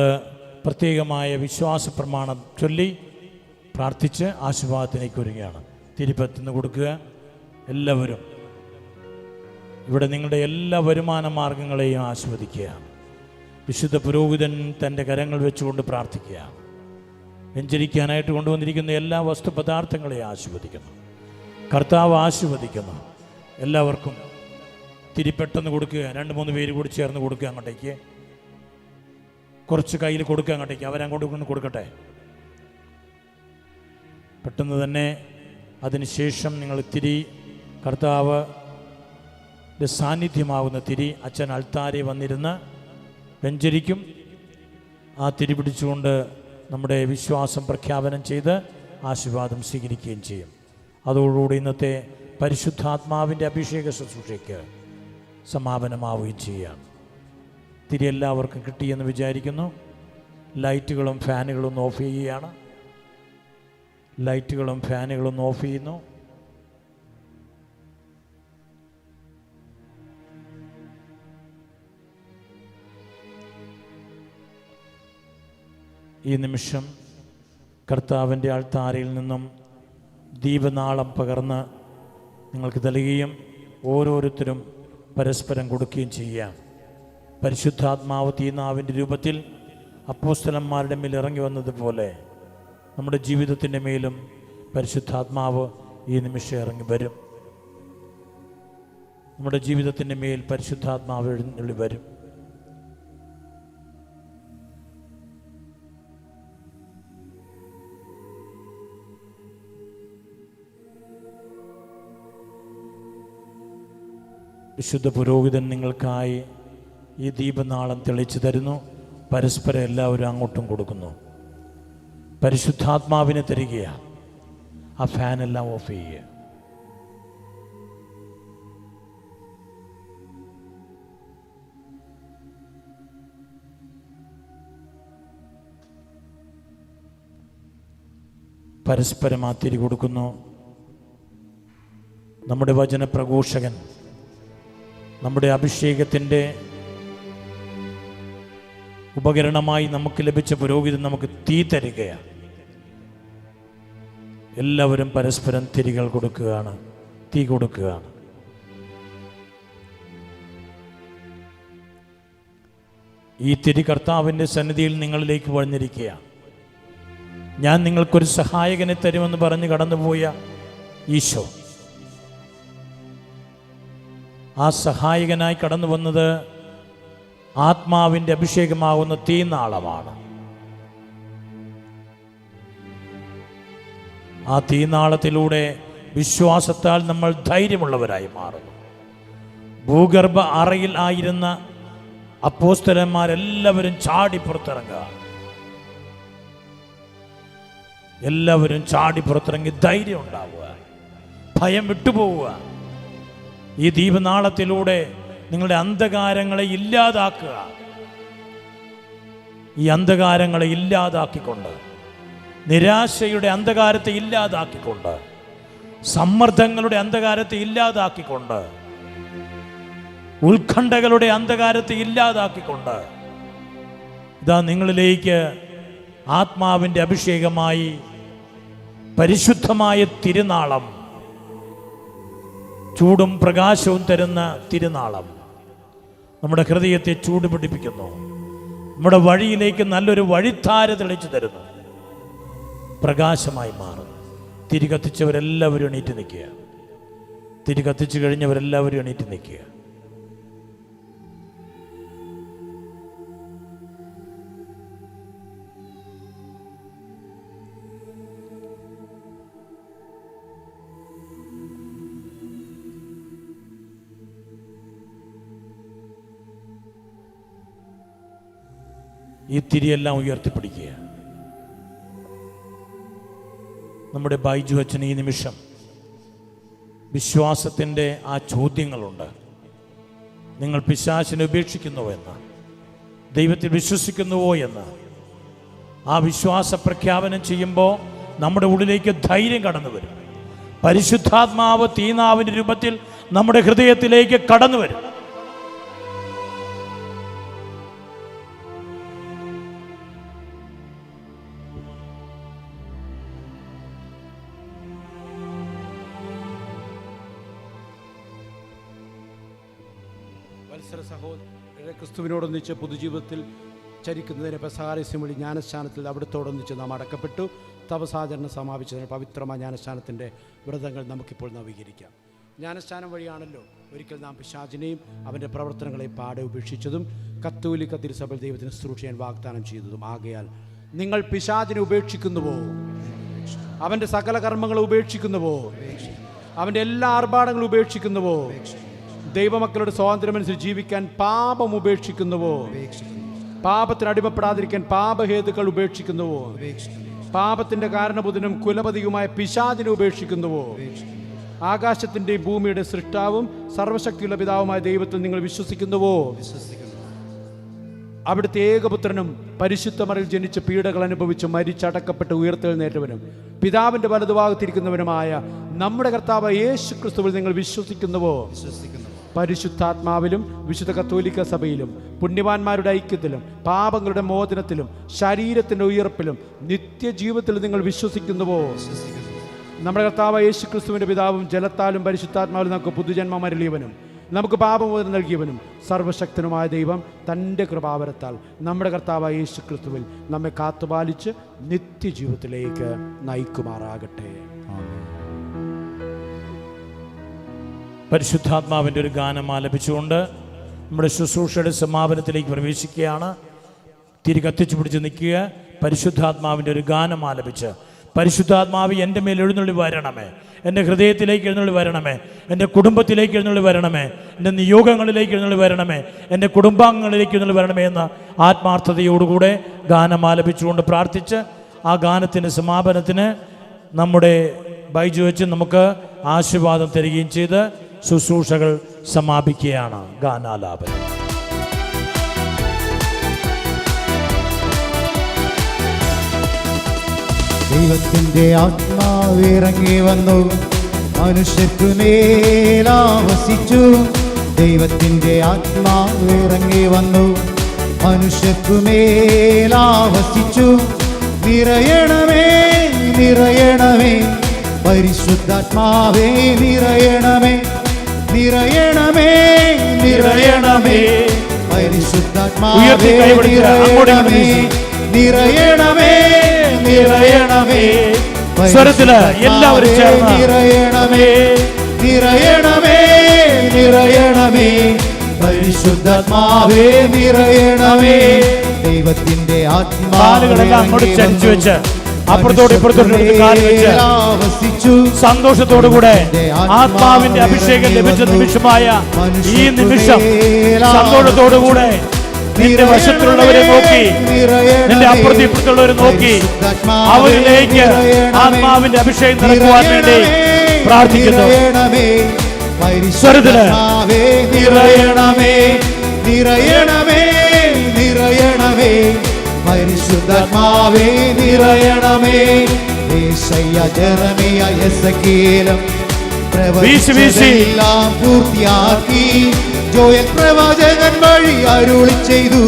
പ്രത്യേകമായ വിശ്വാസ പ്രമാണം ചൊല്ലി പ്രാർത്ഥിച്ച് ആശീർവാദത്തിലേക്ക് ഒരുങ്ങുകയാണ്. തിരിപ്പത്തിന്ന് കൊടുക്കുക. എല്ലാവരും ഇവിടെ നിങ്ങളുടെ എല്ലാ വരുമാന മാർഗങ്ങളെയും ആസ്വദിക്കുക. വിശുദ്ധ പുരോഹിതൻ തൻ്റെ കരങ്ങൾ വെച്ചുകൊണ്ട് പ്രാർത്ഥിക്കുക. വെഞ്ചരിക്കാനായിട്ട് കൊണ്ടുവന്നിരിക്കുന്ന എല്ലാ വസ്തുപദാർത്ഥങ്ങളെയും ആസ്വദിക്കുന്നു. കർത്താവ് ആശീർവദിക്കുന്നു. എല്ലാവർക്കും തിരിപ്പെട്ടെന്ന് കൊടുക്കുക. 2-3 പേര് കൂടി ചേർന്ന് കൊടുക്കുക. അങ്ങോട്ടേക്ക് കുറച്ച് കയ്യിൽ കൊടുക്കുക. അങ്ങോട്ടേക്ക് അവരങ്ങോട്ട് കൊണ്ട് കൊടുക്കട്ടെ. പെട്ടെന്ന് തന്നെ അതിനുശേഷം നിങ്ങൾ തിരി, കർത്താവ് സാന്നിധ്യമാകുന്ന തിരി അച്ഛൻ അൾത്താരെ വന്നിരുന്ന് വെഞ്ചരിക്കും. ആ തിരി പിടിച്ചുകൊണ്ട് നമ്മുടെ വിശ്വാസം പ്രഖ്യാപനം ചെയ്ത് ആശീർവാദം സ്വീകരിക്കുകയും ചെയ്യും. അതോടുകൂടി ഇന്നത്തെ പരിശുദ്ധാത്മാവിൻ്റെ അഭിഷേക ശുശ്രൂഷയ്ക്ക് സമാപനമാവുകയും ചെയ്യാം. തിരി എല്ലാവർക്കും കിട്ടിയെന്ന് വിചാരിക്കുന്നു. ലൈറ്റുകളും ഫാനുകളും ഓഫ് ചെയ്യുകയാണ്. ലൈറ്റുകളും ഫാനുകളും ഓഫ് ചെയ്യുന്നു. ഈ നിമിഷം കർത്താവിൻ്റെ ആൾത്താരയിൽ നിന്നും ദീപനാളം പകർന്ന് നിങ്ങൾക്ക് നൽകുകയും ഓരോരുത്തരും പരസ്പരം കൊടുക്കുകയും ചെയ്യാം. പരിശുദ്ധാത്മാവ് തീനാവിൻ്റെ രൂപത്തിൽ അപ്പോസ്തലന്മാരുടെ മേൽ ഇറങ്ങി വന്നതുപോലെ നമ്മുടെ ജീവിതത്തിൻ്റെ മേലും പരിശുദ്ധാത്മാവ് ഈ നിമിഷം ഇറങ്ങി വരും. നമ്മുടെ ജീവിതത്തിൻ്റെ മേൽ പരിശുദ്ധാത്മാവ് എഴുന്നള്ളി വരും. വിശുദ്ധ പുരോഹിതൻ നിങ്ങൾക്കായി ഈ ദീപനാളം തെളിച്ചു തരുന്നു. പരസ്പരം എല്ലാവരും അങ്ങോട്ടും കൊടുക്കുന്നു. പരിശുദ്ധാത്മാവിനെ തരികയാണ്. ആ ഫാനെല്ലാം ഓഫ് ചെയ്യുക. പരസ്പരം ആ തിരി കൊടുക്കുന്നു. നമ്മുടെ വചനപ്രഘോഷകൻ, നമ്മുടെ അഭിഷേകത്തിൻ്റെ ഉപകരണമായി നമുക്ക് ലഭിച്ച പുരോഹിതൻ നമുക്ക് തീ തരികയാണ്. എല്ലാവരും പരസ്പരം തിരികൾ കൊടുക്കുകയാണ്, തീ കൊടുക്കുകയാണ്. ഈ തിരി കർത്താവിൻ്റെ സന്നിധിയിൽ നിങ്ങളിലേക്ക് വന്നിരിക്കുകയാണ്. ഞാൻ നിങ്ങൾക്കൊരു സഹായകനെ തരുമെന്ന് പറഞ്ഞ് കടന്നുപോയ ഈശോ ആ സഹായകനായി കടന്നു വന്നത് ആത്മാവിൻ്റെ അഭിഷേകമാകുന്ന തീനാളമാണ്. ആ തീനാളത്തിലൂടെ വിശ്വാസത്താൽ നമ്മൾ ധൈര്യമുള്ളവരായി മാറുന്നു. ഭൂഗർഭ അറയിൽ ആയിരുന്ന അപ്പോസ്തലന്മാരെല്ലാവരും ചാടി പുറത്തിറങ്ങുക. എല്ലാവരും ചാടി പുറത്തിറങ്ങി ധൈര്യം ഉണ്ടാവുക, ഭയം വിട്ടുപോവുക. ഈ ദീപനാളത്തിലൂടെ നിങ്ങളുടെ അന്ധകാരങ്ങളെ ഇല്ലാതാക്കുക. ഈ അന്ധകാരങ്ങളെ ഇല്ലാതാക്കിക്കൊണ്ട്, നിരാശയുടെ അന്ധകാരത്തെ ഇല്ലാതാക്കിക്കൊണ്ട്, സമ്മർദ്ദങ്ങളുടെ അന്ധകാരത്തെ ഇല്ലാതാക്കിക്കൊണ്ട്, ഉത്കണ്ഠകളുടെ അന്ധകാരത്തെ ഇല്ലാതാക്കിക്കൊണ്ട് ഇതാ നിങ്ങളിലേക്ക് ആത്മാവിൻ്റെ അഭിഷേകമായി പരിശുദ്ധമായ തിരുനാളം, ചൂടും പ്രകാശവും തരുന്ന തിരുനാളം നമ്മുടെ ഹൃദയത്തെ ചൂട് പിടിപ്പിക്കുന്നു. നമ്മുടെ വഴിയിലേക്ക് നല്ലൊരു വഴിത്താര തെളിച്ചു തരുന്നു. പ്രകാശമായി മാറുന്നു. തിരി കത്തിച്ചവരെല്ലാവരും എണീറ്റ് നിൽക്കുക. തിരി കത്തിച്ചു കഴിഞ്ഞവരെല്ലാവരും എണീറ്റ് നിൽക്കുക. ഈ തിരിയെല്ലാം ഉയർത്തിപ്പിടിക്കുക. നമ്മുടെ ബൈജു അച്ഛന് ഈ നിമിഷം വിശ്വാസത്തിൻ്റെ ആ ചോദ്യങ്ങളുണ്ട്. നിങ്ങൾ പിശാചിനെ ഉപേക്ഷിക്കുന്നുവോ എന്ന്, ദൈവത്തിൽ വിശ്വസിക്കുന്നുവോ എന്ന് ആ വിശ്വാസ പ്രഖ്യാപനം ചെയ്യുമ്പോൾ നമ്മുടെ ഉള്ളിലേക്ക് ധൈര്യം കടന്നു വരും. പരിശുദ്ധാത്മാവ് തീനാവിൻ്റെ രൂപത്തിൽ നമ്മുടെ ഹൃദയത്തിലേക്ക് കടന്നു വരും. സഹോദര ക്രിസ്തുവിനോടൊന്നിച്ച് പൊതുജീവിതത്തിൽ ചരിക്കുന്നതിന് പെസഹാരസ്യം വഴി ജ്ഞാനസ്നാനത്തിൽ അവിടുത്തോടൊന്നിച്ച് നാം അടക്കപ്പെട്ടു. തപസാചരണം സമാപിച്ചതിന് പവിത്രമായ ജ്ഞാനസ്നാനത്തിൻ്റെ വ്രതങ്ങൾ നമുക്കിപ്പോൾ നവീകരിക്കാം. ജ്ഞാനസ്നാനം വഴിയാണല്ലോ ഒരിക്കൽ നാം പിശാചിനെയും അവൻ്റെ പ്രവർത്തനങ്ങളെയും പാടെ ഉപേക്ഷിച്ചതും കത്തോലിക്ക തിരുസഭയിൽ ദൈവത്തിന് ശുശ്രൂഷ ചെയ്യാൻ വാഗ്ദാനം ചെയ്തതും. ആകയാൽ നിങ്ങൾ പിശാചിനെ ഉപേക്ഷിക്കുന്നുവോ? അവൻ്റെ സകല കർമ്മങ്ങളെ ഉപേക്ഷിക്കുന്നുവോ? അവൻ്റെ എല്ലാ ആർഭാടങ്ങളും ഉപേക്ഷിക്കുന്നുവോ? ദൈവമക്കളുടെ സ്വാതന്ത്ര്യമനുസരിച്ച് ജീവിക്കാൻ പാപം ഉപേക്ഷിക്കുന്നുവോ? പാപത്തിന് അടിമപ്പെടാതിരിക്കാൻ പാപഹേതുക്കൾ ഉപേക്ഷിക്കുന്നുവോ? പാപത്തിന്റെ കാരണബുധനും കുലപതിയുമായ പിശാചിനെ ഉപേക്ഷിക്കുന്നുവോ? ആകാശത്തിൻ്റെയും ഭൂമിയുടെ സൃഷ്ടാവും സർവശക്തിയുള്ള പിതാവുമായ ദൈവത്തിൽ നിങ്ങൾ വിശ്വസിക്കുന്നുവോ? അവിടുത്തെ ഏകപുത്രനും പരിശുദ്ധമറിൽ ജനിച്ച് പീഡകൾ അനുഭവിച്ച് മരിച്ചടക്കപ്പെട്ട് ഉയർത്തെഴുന്നേറ്റവനും പിതാവിൻ്റെ വലതുഭാഗത്തിരിക്കുന്നവനുമായ നമ്മുടെ കർത്താവ് യേശു ക്രിസ്തുവിൽ നിങ്ങൾ വിശ്വസിക്കുന്നുവോ? പരിശുദ്ധാത്മാവിലും വിശുദ്ധ കത്തോലിക്ക സഭയിലും പുണ്യവാന്മാരുടെ ഐക്യത്തിലും പാപങ്ങളുടെ മോചനത്തിലും ശരീരത്തിൻ്റെ ഉയർപ്പിലും നിത്യജീവിതത്തിലും നിങ്ങൾ വിശ്വസിക്കുന്നുവോ? നമ്മുടെ കർത്താവ് യേശു ക്രിസ്തുവിൻ്റെ പിതാവും ജലത്താലും പരിശുദ്ധാത്മാവിലും നമുക്ക് പുതുജന്മം അരുളിയവനും നമുക്ക് പാപമോചനം നൽകിയവനും സർവശക്തനുമായ ദൈവം തൻ്റെ കൃപാവരത്താൽ നമ്മുടെ കർത്താവായ യേശു ക്രിസ്തുവിൽ നമ്മെ കാത്തുപാലിച്ച് നിത്യജീവിതത്തിലേക്ക് നയിക്കുമാറാകട്ടെ. പരിശുദ്ധാത്മാവിൻ്റെ ഒരു ഗാനം ആലപിച്ചുകൊണ്ട് നമ്മുടെ ശുശ്രൂഷയുടെ സമാപനത്തിലേക്ക് പ്രവേശിക്കുകയാണ്. തിരി കത്തിച്ചു പിടിച്ച് നിൽക്കുക. പരിശുദ്ധാത്മാവിൻ്റെ ഒരു ഗാനം ആലപിച്ച്, പരിശുദ്ധാത്മാവ് എൻ്റെ മേൽ എഴുന്നള്ളി വരണമേ, എൻ്റെ ഹൃദയത്തിലേക്ക് എഴുന്നള്ളി വരണമേ, എൻ്റെ കുടുംബത്തിലേക്ക് എഴുന്നള്ളി വരണമേ, എൻ്റെ നിയോഗങ്ങളിലേക്ക് എഴുന്നള്ളി വരണമേ, എൻ്റെ കുടുംബാംഗങ്ങളിലേക്ക് എഴുന്നള്ളി വരണമേ എന്ന ആത്മാർത്ഥതയോടുകൂടെ ഗാനം ആലപിച്ചുകൊണ്ട് പ്രാർത്ഥിച്ച് ആ ഗാനത്തിൻ്റെ സമാപനത്തിന് നമ്മുടെ ബൈജു വെച്ച് നമുക്ക് ആശീർവാദം തരികയും ചെയ്ത് ശുശ്രൂഷകൾ സമാപിക്കുകയാണ്. ഗാനാലാപനം. ദൈവത്തിൻ്റെ ആത്മാവ് ഇറങ്ങി വന്നു, മനുഷ്യർക്കു മേലാവസിച്ചു. ദൈവത്തിൻ്റെ ആത്മാവ് ഇറങ്ങി വന്നു, മനുഷ്യർക്കു മേലാവസിച്ചു. നിറയണമേ നിറയണമേ പരിശുദ്ധാത്മാവേ, നിറയണമേ നിറയണമേ നിറയണമേ പരിശുദ്ധാത്മാവേ, നിറയണമേ നിറയണമേ നിറയണമേ. സ്വരത്തില് എല്ലാവരും ചേർന്ന് നിറയണമേ നിറയണമേ നിറയണമേ പരിശുദ്ധാത്മാവേ, നിറയണമേ. ദൈവത്തിന്റെ ആത്മാവുകളെല്ലാം അങ്ങോട്ട് ചരിച്ചു വെച്ച് അപ്പുറത്തോട് ഇപ്പുറത്തോട്ട് കാല് വെച്ച് സന്തോഷത്തോടുകൂടെ ആത്മാവിന്റെ അഭിഷേകം ലഭിച്ച നിമിഷമായ ഈ നിമിഷം സന്തോഷത്തോടുകൂടെ നിന്റെ വശത്തിലുള്ളവരെ നോക്കി, നിന്റെ അപ്പുറത്ത് ഇപ്പുറത്തുള്ളവരെ നോക്കി അവരിലേക്ക് ആത്മാവിന്റെ അഭിഷേകം നിറക്കുവാൻ വേണ്ടി പ്രാർത്ഥിക്കുന്നു. സ്വരത്തില് നിറയണമേ നിറയണമേ നിറയണമേ പരിശുദ്ധാത്മാവേ, നിറയണമേ. യേശയ്യ ജെറമിയ എസെക്കിയേലും പ്രവചനമെല്ലാം പൂർത്തിയാക്കി ജോയൽ പ്രവാചകൻ വഴി അരുളി ചെയ്തു.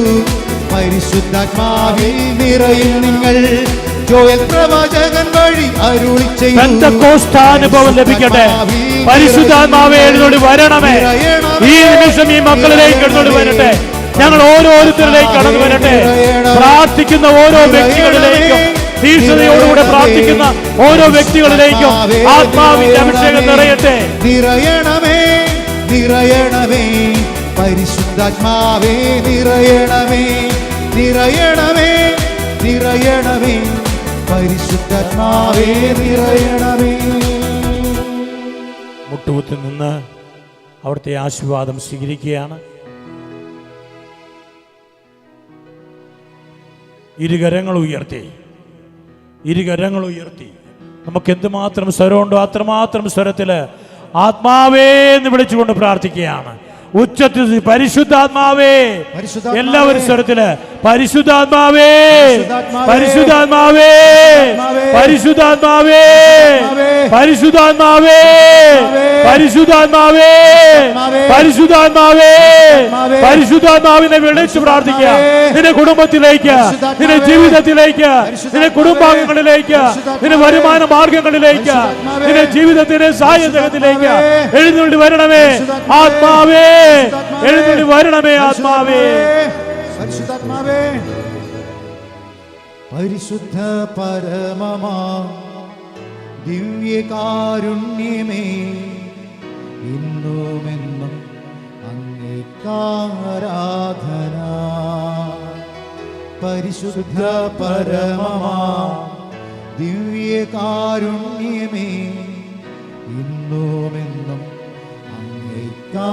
പരിശുദ്ധാത്മാവിൽ നിറയും നിങ്ങൾ, ജോയൽ പ്രവാചകൻ വഴി അരുളി ചെയ്തു. പെന്തക്കോസ്താനുഭവം ലഭിക്കട്ടെ. പരിശുദ്ധാത്മാവേ എഴുന്നള്ളി വരണമേ. ഈ നിമിഷം ഈ മക്കളിലേക്ക് എഴുന്നള്ളി വരട്ടെ. ഞങ്ങൾ ഓരോരുത്തരിലേക്ക് കടന്നു വരട്ടെ. പ്രാർത്ഥിക്കുന്ന ഓരോ വ്യക്തികളിലേക്കും, തീക്ഷ്ണതയോടുകൂടെ പ്രാർത്ഥിക്കുന്ന ഓരോ വ്യക്തികളിലേക്കും ആത്മാവിന്റെ അഭിഷേകം നിറയട്ടെ. നിറയണമേ നിറയണമേ പരിശുദ്ധാത്മാവേ, നിറയണമേ നിറയണമേ നിറയണമേ പരിശുദ്ധാത്മാവേ, നിറയണമേ. മുട്ടുകുത്തി നിന്ന് അവിടുത്തെ ആശീർവാദം സ്വീകരിക്കുകയാണ്. ഇരുകരങ്ങൾ ഉയർത്തി, ഇരുകരങ്ങൾ ഉയർത്തി നമുക്ക് എന്തുമാത്രം സ്വരമുണ്ടോ അത്രമാത്രം സ്വരത്തില് ആത്മാവേ എന്ന് വിളിച്ചുകൊണ്ട് പ്രാർത്ഥിക്കുകയാണ്. ഉച്ചത്തിൽ പരിശുദ്ധാത്മാവേ, എല്ലാവരും സ്വരത്തില് പരിശുദ്ധാത്മാവേ പരിശുദ്ധാത്മാവേ പരിശുദ്ധാത്മാവേ പരിശുദ്ധാത്മാവേ പരിശുദ്ധാത്മാവേ പരിശുദ്ധാത്മാവേ പരിശുദ്ധാത്മാവിനെ വിളിച്ചു പ്രാർത്ഥിക്കുക. നിന്റെ കുടുംബത്തിലേക്ക്, നിന്റെ ജീവിതത്തിലേക്ക്, നിന്റെ കുടുംബാംഗങ്ങളിലേക്ക്, നിന്റെ വരുമാന മാർഗങ്ങളിലേക്ക്, നിന്റെ ജീവിതത്തിന്റെ സായന്തകത്തിലേക്ക് എഴുന്നള്ളി വരണമേ ആത്മാവേ, എഴുന്നള്ളി വരണമേ ആത്മാവേ. പരിശുദ്ധാത്മാവേ, പരിശുദ്ധ പരമമാ ദിവ്യകാരുണ്യമേ, ഇന്നുമെന്നും അങ്ങേക്കാരാധന. പരിശുദ്ധ പരമമാ ദിവ്യകാരുണ്യമേ, ഇന്നുമെന്നും അങ്ങേക്കാരാധന.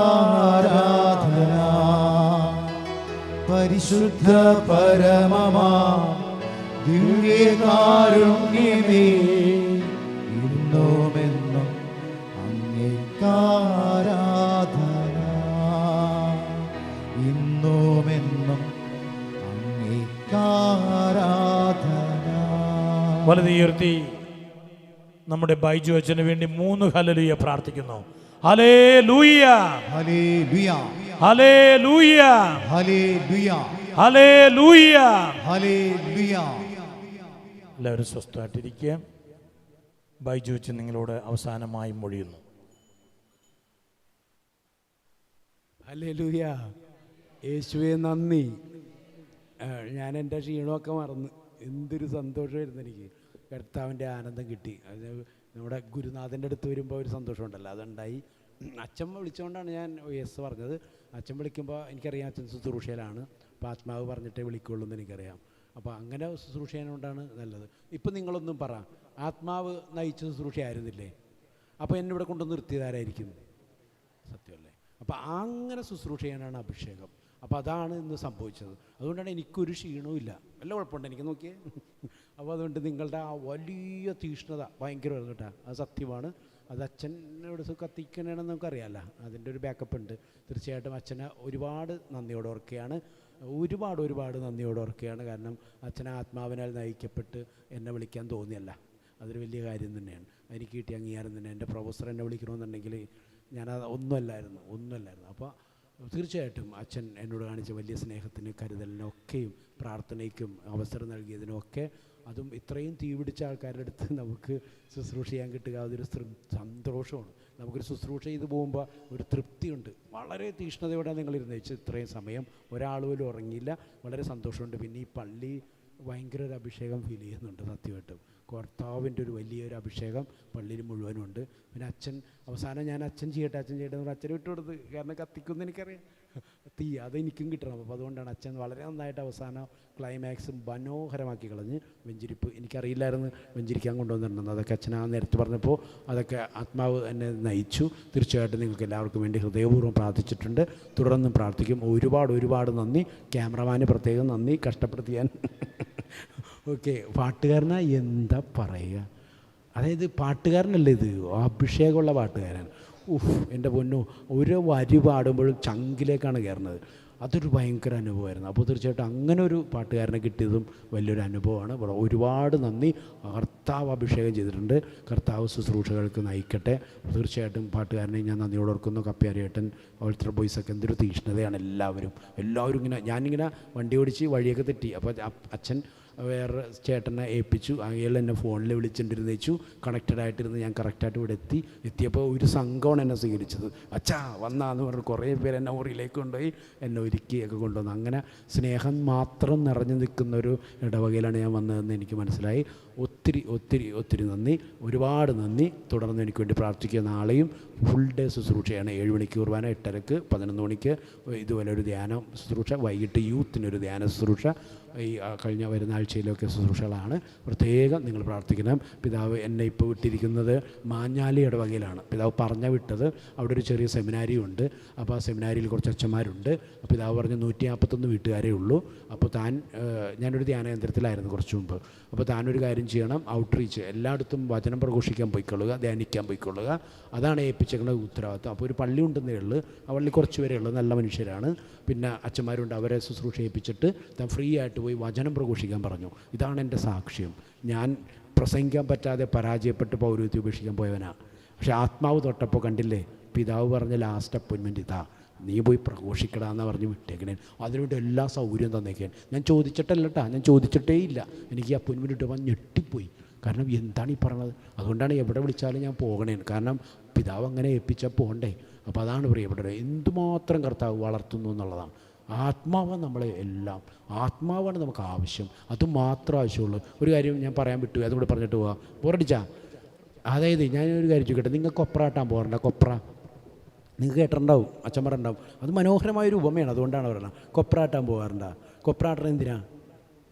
പരിശുദ്ധ പരമമാ ദിവ്യകാരുണ്യമേ, ഇന്നുമെന്നും ഇന്നുമെന്നും അങ്ങേക്കാരാധന. വലതുയർത്തി നമ്മുടെ ബൈജു അച്ഛന് വേണ്ടി 3 ഹല്ലേലൂയ പ്രാർത്ഥിക്കുന്നു. ഹല്ലേലൂയ, ഹല്ലേലൂയ, ഹല്ലേലൂയ, ഹല്ലേലൂയ, ഹല്ലേലൂയ, ഹല്ലേലൂയ. എല്ലാവരും സ്വസ്ഥമായിട്ടിരിക്കുക. ബൈജു അച്ഛൻ നിങ്ങളോട് അവസാനമായി മൊഴിയുന്നു. ഹല്ലേലൂയ. യേശുവേ നന്ദി. ഞാൻ എൻ്റെ ക്ഷീണമൊക്കെ മറന്ന് എന്തൊരു സന്തോഷമായിരുന്നു എനിക്ക്. കർത്താവിൻ്റെ ആനന്ദം കിട്ടി. അത് നമ്മുടെ ഗുരുനാഥൻ്റെ അടുത്ത് വരുമ്പോൾ ഒരു സന്തോഷമുണ്ടല്ലോ, അതുണ്ടായി. അച്ഛൻ വിളിച്ചുകൊണ്ടാണ് ഞാൻ യെസ് പറഞ്ഞത്. അച്ഛൻ വിളിക്കുമ്പോൾ എനിക്കറിയാം അച്ഛൻ ശുശ്രൂഷയിലാണ്. അപ്പോൾ ആത്മാവ് പറഞ്ഞിട്ടേ വിളിക്കുള്ളൂ എന്ന് എനിക്കറിയാം. അപ്പോൾ അങ്ങനെ ശുശ്രൂഷ ചെയ്യാനുകൊണ്ടാണ് നല്ലത്. ഇപ്പം നിങ്ങളൊന്നും പറ, ആത്മാവ് നയിച്ച ശുശ്രൂഷയായിരുന്നില്ലേ? അപ്പോൾ എന്നെ ഇവിടെ കൊണ്ടു നിർത്തിയതാരായിരിക്കും? സത്യമല്ലേ? അപ്പോൾ അങ്ങനെ ശുശ്രൂഷ ചെയ്യാനാണ് അഭിഷേകം. അപ്പോൾ അതാണ് ഇന്ന് സംഭവിച്ചത്. അതുകൊണ്ടാണ് എനിക്കൊരു ക്ഷീണവും ഇല്ല. വല്ല കുഴപ്പമുണ്ട് എനിക്ക് നോക്കിയേ. അപ്പോൾ അതുകൊണ്ട് നിങ്ങളുടെ ആ വലിയ തീഷ്ണത ഭയങ്കരമായിരുന്നു കേട്ടോ. അത് സത്യമാണ്. അത് അച്ഛനോട് കത്തിക്കണമെന്ന് നമുക്കറിയാമല്ലോ, അതിൻ്റെ ഒരു ബാക്കപ്പ് ഉണ്ട്. തീർച്ചയായിട്ടും അച്ഛനെ ഒരുപാട് നന്ദിയോടെ ഓർക്കുകയാണ്. ഒരുപാട് നന്ദിയോടെ ഓർക്കുകയാണ്. കാരണം അച്ഛനെ ആത്മാവിനാൽ നയിക്കപ്പെട്ട് എന്നെ വിളിക്കാൻ തോന്നിയല്ല, അതൊരു വലിയ കാര്യം തന്നെയാണ്. എനിക്ക് കിട്ടിയ അംഗീകാരം തന്നെ. എൻ്റെ പ്രൊഫസർ എന്നെ വിളിക്കണമെന്നുണ്ടെങ്കിൽ ഞാനത് ഒന്നുമല്ലായിരുന്നു. അപ്പോൾ തീർച്ചയായിട്ടും അച്ഛൻ എന്നോട് കാണിച്ച വലിയ സ്നേഹത്തിന്, കരുതലിനൊക്കെയും പ്രാർത്ഥനയ്ക്കും അവസരം നൽകിയതിനൊക്കെ, അതും ഇത്രയും തീപിടിച്ച ആൾക്കാരുടെ അടുത്ത് നമുക്ക് ശുശ്രൂഷ ചെയ്യാൻ കിട്ടുക അതൊരു സന്തോഷമാണ്. നമുക്കൊരു ശുശ്രൂഷ ചെയ്ത് പോകുമ്പോൾ ഒരു തൃപ്തിയുണ്ട്. വളരെ തീഷ്ണതയോടെ നിങ്ങളിരുന്ന് വെച്ച് ഇത്രയും സമയം ഒരാൾ പോലും ഉറങ്ങിയില്ല. വളരെ സന്തോഷമുണ്ട്. പിന്നെ ഈ പള്ളി ഭയങ്കര ഒരു അഭിഷേകം ഫീൽ ചെയ്യുന്നുണ്ട്. സത്യമായിട്ടും കർത്താവിൻ്റെ ഒരു വലിയൊരു അഭിഷേകം പള്ളിയിൽ മുഴുവനുണ്ട്. പിന്നെ അച്ഛൻ അവസാനം ഞാൻ അച്ഛൻ ചെയ്യട്ടെ എന്ന് പറഞ്ഞാൽ അച്ഛനെ വിട്ടു കൊടുത്ത്. കാരണം കത്തിക്കുമെന്ന് എനിക്കറിയാം, തീ അതെനിക്കും കിട്ടണം. അപ്പോൾ അതുകൊണ്ടാണ് അച്ഛൻ വളരെ നന്നായിട്ട് അവസാനം ക്ലൈമാക്സും മനോഹരമാക്കി കളഞ്ഞ്. വെഞ്ചിരിപ്പ് എനിക്കറിയില്ലായിരുന്നു വെഞ്ചിരിക്കാൻ കൊണ്ടുവന്നിട്ടുണ്ടെന്ന്. അതൊക്കെ അച്ഛൻ ആ നേരത്തെ പറഞ്ഞപ്പോൾ അതൊക്കെ ആത്മാവ് എന്നെ നയിച്ചു. തീർച്ചയായിട്ടും നിങ്ങൾക്ക് എല്ലാവർക്കും വേണ്ടി ഹൃദയപൂർവ്വം പ്രാർത്ഥിച്ചിട്ടുണ്ട്, തുടർന്നും പ്രാർത്ഥിക്കും. ഒരുപാട് നന്ദി. ക്യാമറമാന് പ്രത്യേകം നന്ദി, കഷ്ടപ്പെടുത്തിയാൻ. ഓക്കെ, പാട്ടുകാരനാ എന്താ പറയുക, അതായത് പാട്ടുകാരനല്ലേ ഇത്, അഭിഷേകമുള്ള പാട്ടുകാരൻ. എൻ്റെ പൊന്നോ, ഒരു വരി പാടുമ്പോഴും ചങ്കിലേക്കാണ് കയറുന്നത്. അതൊരു ഭയങ്കര അനുഭവമായിരുന്നു. അപ്പോൾ തീർച്ചയായിട്ടും അങ്ങനെ ഒരു പാട്ടുകാരനെ കിട്ടിയതും വലിയൊരു അനുഭവമാണ്. ഒരുപാട് നന്ദി. കർത്താവ് അഭിഷേകം ചെയ്തിട്ടുണ്ട്. കർത്താവ് ശുശ്രൂഷകൾക്ക് നയിക്കട്ടെ. തീർച്ചയായിട്ടും പാട്ടുകാരനെ ഞാൻ നന്ദിയോടെ ഓർക്കുന്നു. കപ്പ്യാരിയേട്ടൻ, ഓൾട്ടർ ബോയ്സൊക്കെ എന്തൊരു തീഷ്ണതയാണ് എല്ലാവരും ഇങ്ങനെ. ഞാനിങ്ങനെ വണ്ടി ഓടിച്ച് വഴിയൊക്കെ തെറ്റി. അപ്പോൾ അച്ഛൻ വേറെ ചേട്ടനെ ഏൽപ്പിച്ചു. അയാൾ എന്നെ ഫോണിൽ വിളിച്ചിട്ടിരുന്നു, കണക്റ്റഡായിട്ടിരുന്ന് ഞാൻ കറക്റ്റായിട്ട് ഇവിടെ എത്തിയപ്പോൾ ഒരു സംഘമാണ് എന്നെ സ്വീകരിച്ചത്. അച്ഛാ വന്നാന്ന് പറഞ്ഞ് കുറേ പേര് എന്നെ മുറിയിലേക്ക് കൊണ്ടുപോയി എന്നെ ഒരുക്കിയൊക്കെ കൊണ്ടുവന്നു. അങ്ങനെ സ്നേഹം മാത്രം നിറഞ്ഞു നിൽക്കുന്ന ഒരു ഇടവകയിലാണ് ഞാൻ വന്നതെന്ന് എനിക്ക് മനസ്സിലായി. ഒത്തിരി നന്ദി, ഒരുപാട് നന്ദി. തുടർന്ന് എനിക്ക് വേണ്ടി പ്രാർത്ഥിക്കുക. നാളെയും ഫുൾ ഡേ ശുശ്രൂഷയാണ്. 7 മണിക്ക് കുർബാന, 8:30, 11 മണിക്ക് ഇതുപോലെ ഒരു ധ്യാന ശുശ്രൂഷ, വൈകിട്ട് യൂത്തിനൊരു ധ്യാന ശുശ്രൂഷ. ഈ കഴിഞ്ഞ വരുന്ന ആഴ്ചയിലൊക്കെ ശുശ്രൂഷകളാണ്. പ്രത്യേകം നിങ്ങൾ പ്രാർത്ഥിക്കണം. പിതാവ് എന്നെ ഇപ്പോൾ വിട്ടിരിക്കുന്നത് മാഞ്ഞാലി ഇടവകയിലാണ്. പിതാവ് വിട്ടത് അവിടെ ഒരു ചെറിയ സെമിനാരി ഉണ്ട്. അപ്പോൾ ആ സെമിനാരിയിൽ കുറച്ച് അച്ഛന്മാരുണ്ട്. പിതാവ് പറഞ്ഞ് 141 വീട്ടുകാരേ ഉള്ളൂ. അപ്പോൾ ഞാനൊരു ധ്യാനകേന്ദ്രത്തിലായിരുന്നു കുറച്ച് മുമ്പ്. അപ്പോൾ താനൊരു കാര്യം ചെയ്യണം, ഔട്ട്റീച്ച് എല്ലായിടത്തും വചനം പ്രഘോഷിക്കാൻ പോയിക്കൊള്ളുക, ധ്യാനിക്കാൻ പോയിക്കൊള്ളുക. അതാണ് ഏൽപ്പിച്ചേക്കുന്ന ഉത്തരവാദിത്വം. അപ്പോൾ ഒരു പള്ളി ഉണ്ടെന്നേ ഉള്ളൂ. ആ പള്ളി കുറച്ച് പേരേ ഉള്ളൂ, നല്ല മനുഷ്യരാണ്. പിന്നെ അച്ഛന്മാരുണ്ട്, അവരെ ശുശ്രൂഷ ഏൽപ്പിച്ചിട്ട് താൻ ഫ്രീ ആയിട്ട് പോയി വചനം പ്രഘോഷിക്കാൻ പറഞ്ഞു. ഇതാണ് എൻ്റെ സാക്ഷ്യം. ഞാൻ പ്രസംഗിക്കാൻ പറ്റാതെ പരാജയപ്പെട്ട് പൗരോഹിത്യം ഉപേക്ഷിക്കാൻ പോയവനാണ്. പക്ഷേ ആത്മാവ് തൊട്ടപ്പോൾ കണ്ടില്ലേ, പിതാവ് പറഞ്ഞ ലാസ്റ്റ് അപ്പോയിൻമെൻറ്റ് ഇതാ, നീ പോയി പ്രഘോഷിക്കടാന്ന് പറഞ്ഞ് വിട്ടേക്കണേ. അതിനുവേണ്ടി എല്ലാ സൗകര്യവും തന്നേക്കാൻ. ഞാൻ ചോദിച്ചിട്ടേ ഇല്ല. എനിക്ക് ഈ അപ്പോയിൻമെൻറ്റ് കിട്ടുമ്പോൾ ഞെട്ടിപ്പോയി. കാരണം എന്താണ് ഈ പറഞ്ഞത്? അതുകൊണ്ടാണ് എവിടെ വിളിച്ചാലും ഞാൻ പോകണേ. കാരണം പിതാവ് അങ്ങനെ ഏൽപ്പിച്ചാൽ പോകണ്ടേ. അപ്പോൾ അതാണ് പ്രിയപ്പെട്ടത്, എന്തുമാത്രം കർത്താവ് വളർത്തുന്നു എന്നുള്ളതാണ്. ആത്മാവാണ് നമ്മളെ എല്ലാം. ആത്മാവാണ് നമുക്ക് ആവശ്യം. അതുമാത്രം ആവശ്യമുള്ളൂ. ഒരു കാര്യം ഞാൻ പറയാൻ വിട്ടു, അതുകൂടെ പറഞ്ഞിട്ട് പോവാം. ബോറടിച്ചാ? അതായത് ഞാനൊരു കാര്യം ചോദിക്കട്ടെ, നിങ്ങൾ കൊപ്രാട്ടാൻ പോകണ്ട? കൊപ്ര നിങ്ങൾക്ക് കേട്ടിട്ടുണ്ടാവും, അച്ഛന്മാരുണ്ടാവും. അത് മനോഹരമായൊരു ഉപമയാണ്, അതുകൊണ്ടാണ് പറയുന്നത്. കൊപ്രാട്ടാൻ പോകാറുണ്ട? കൊപ്രാട്ടൻ എന്തിനാ?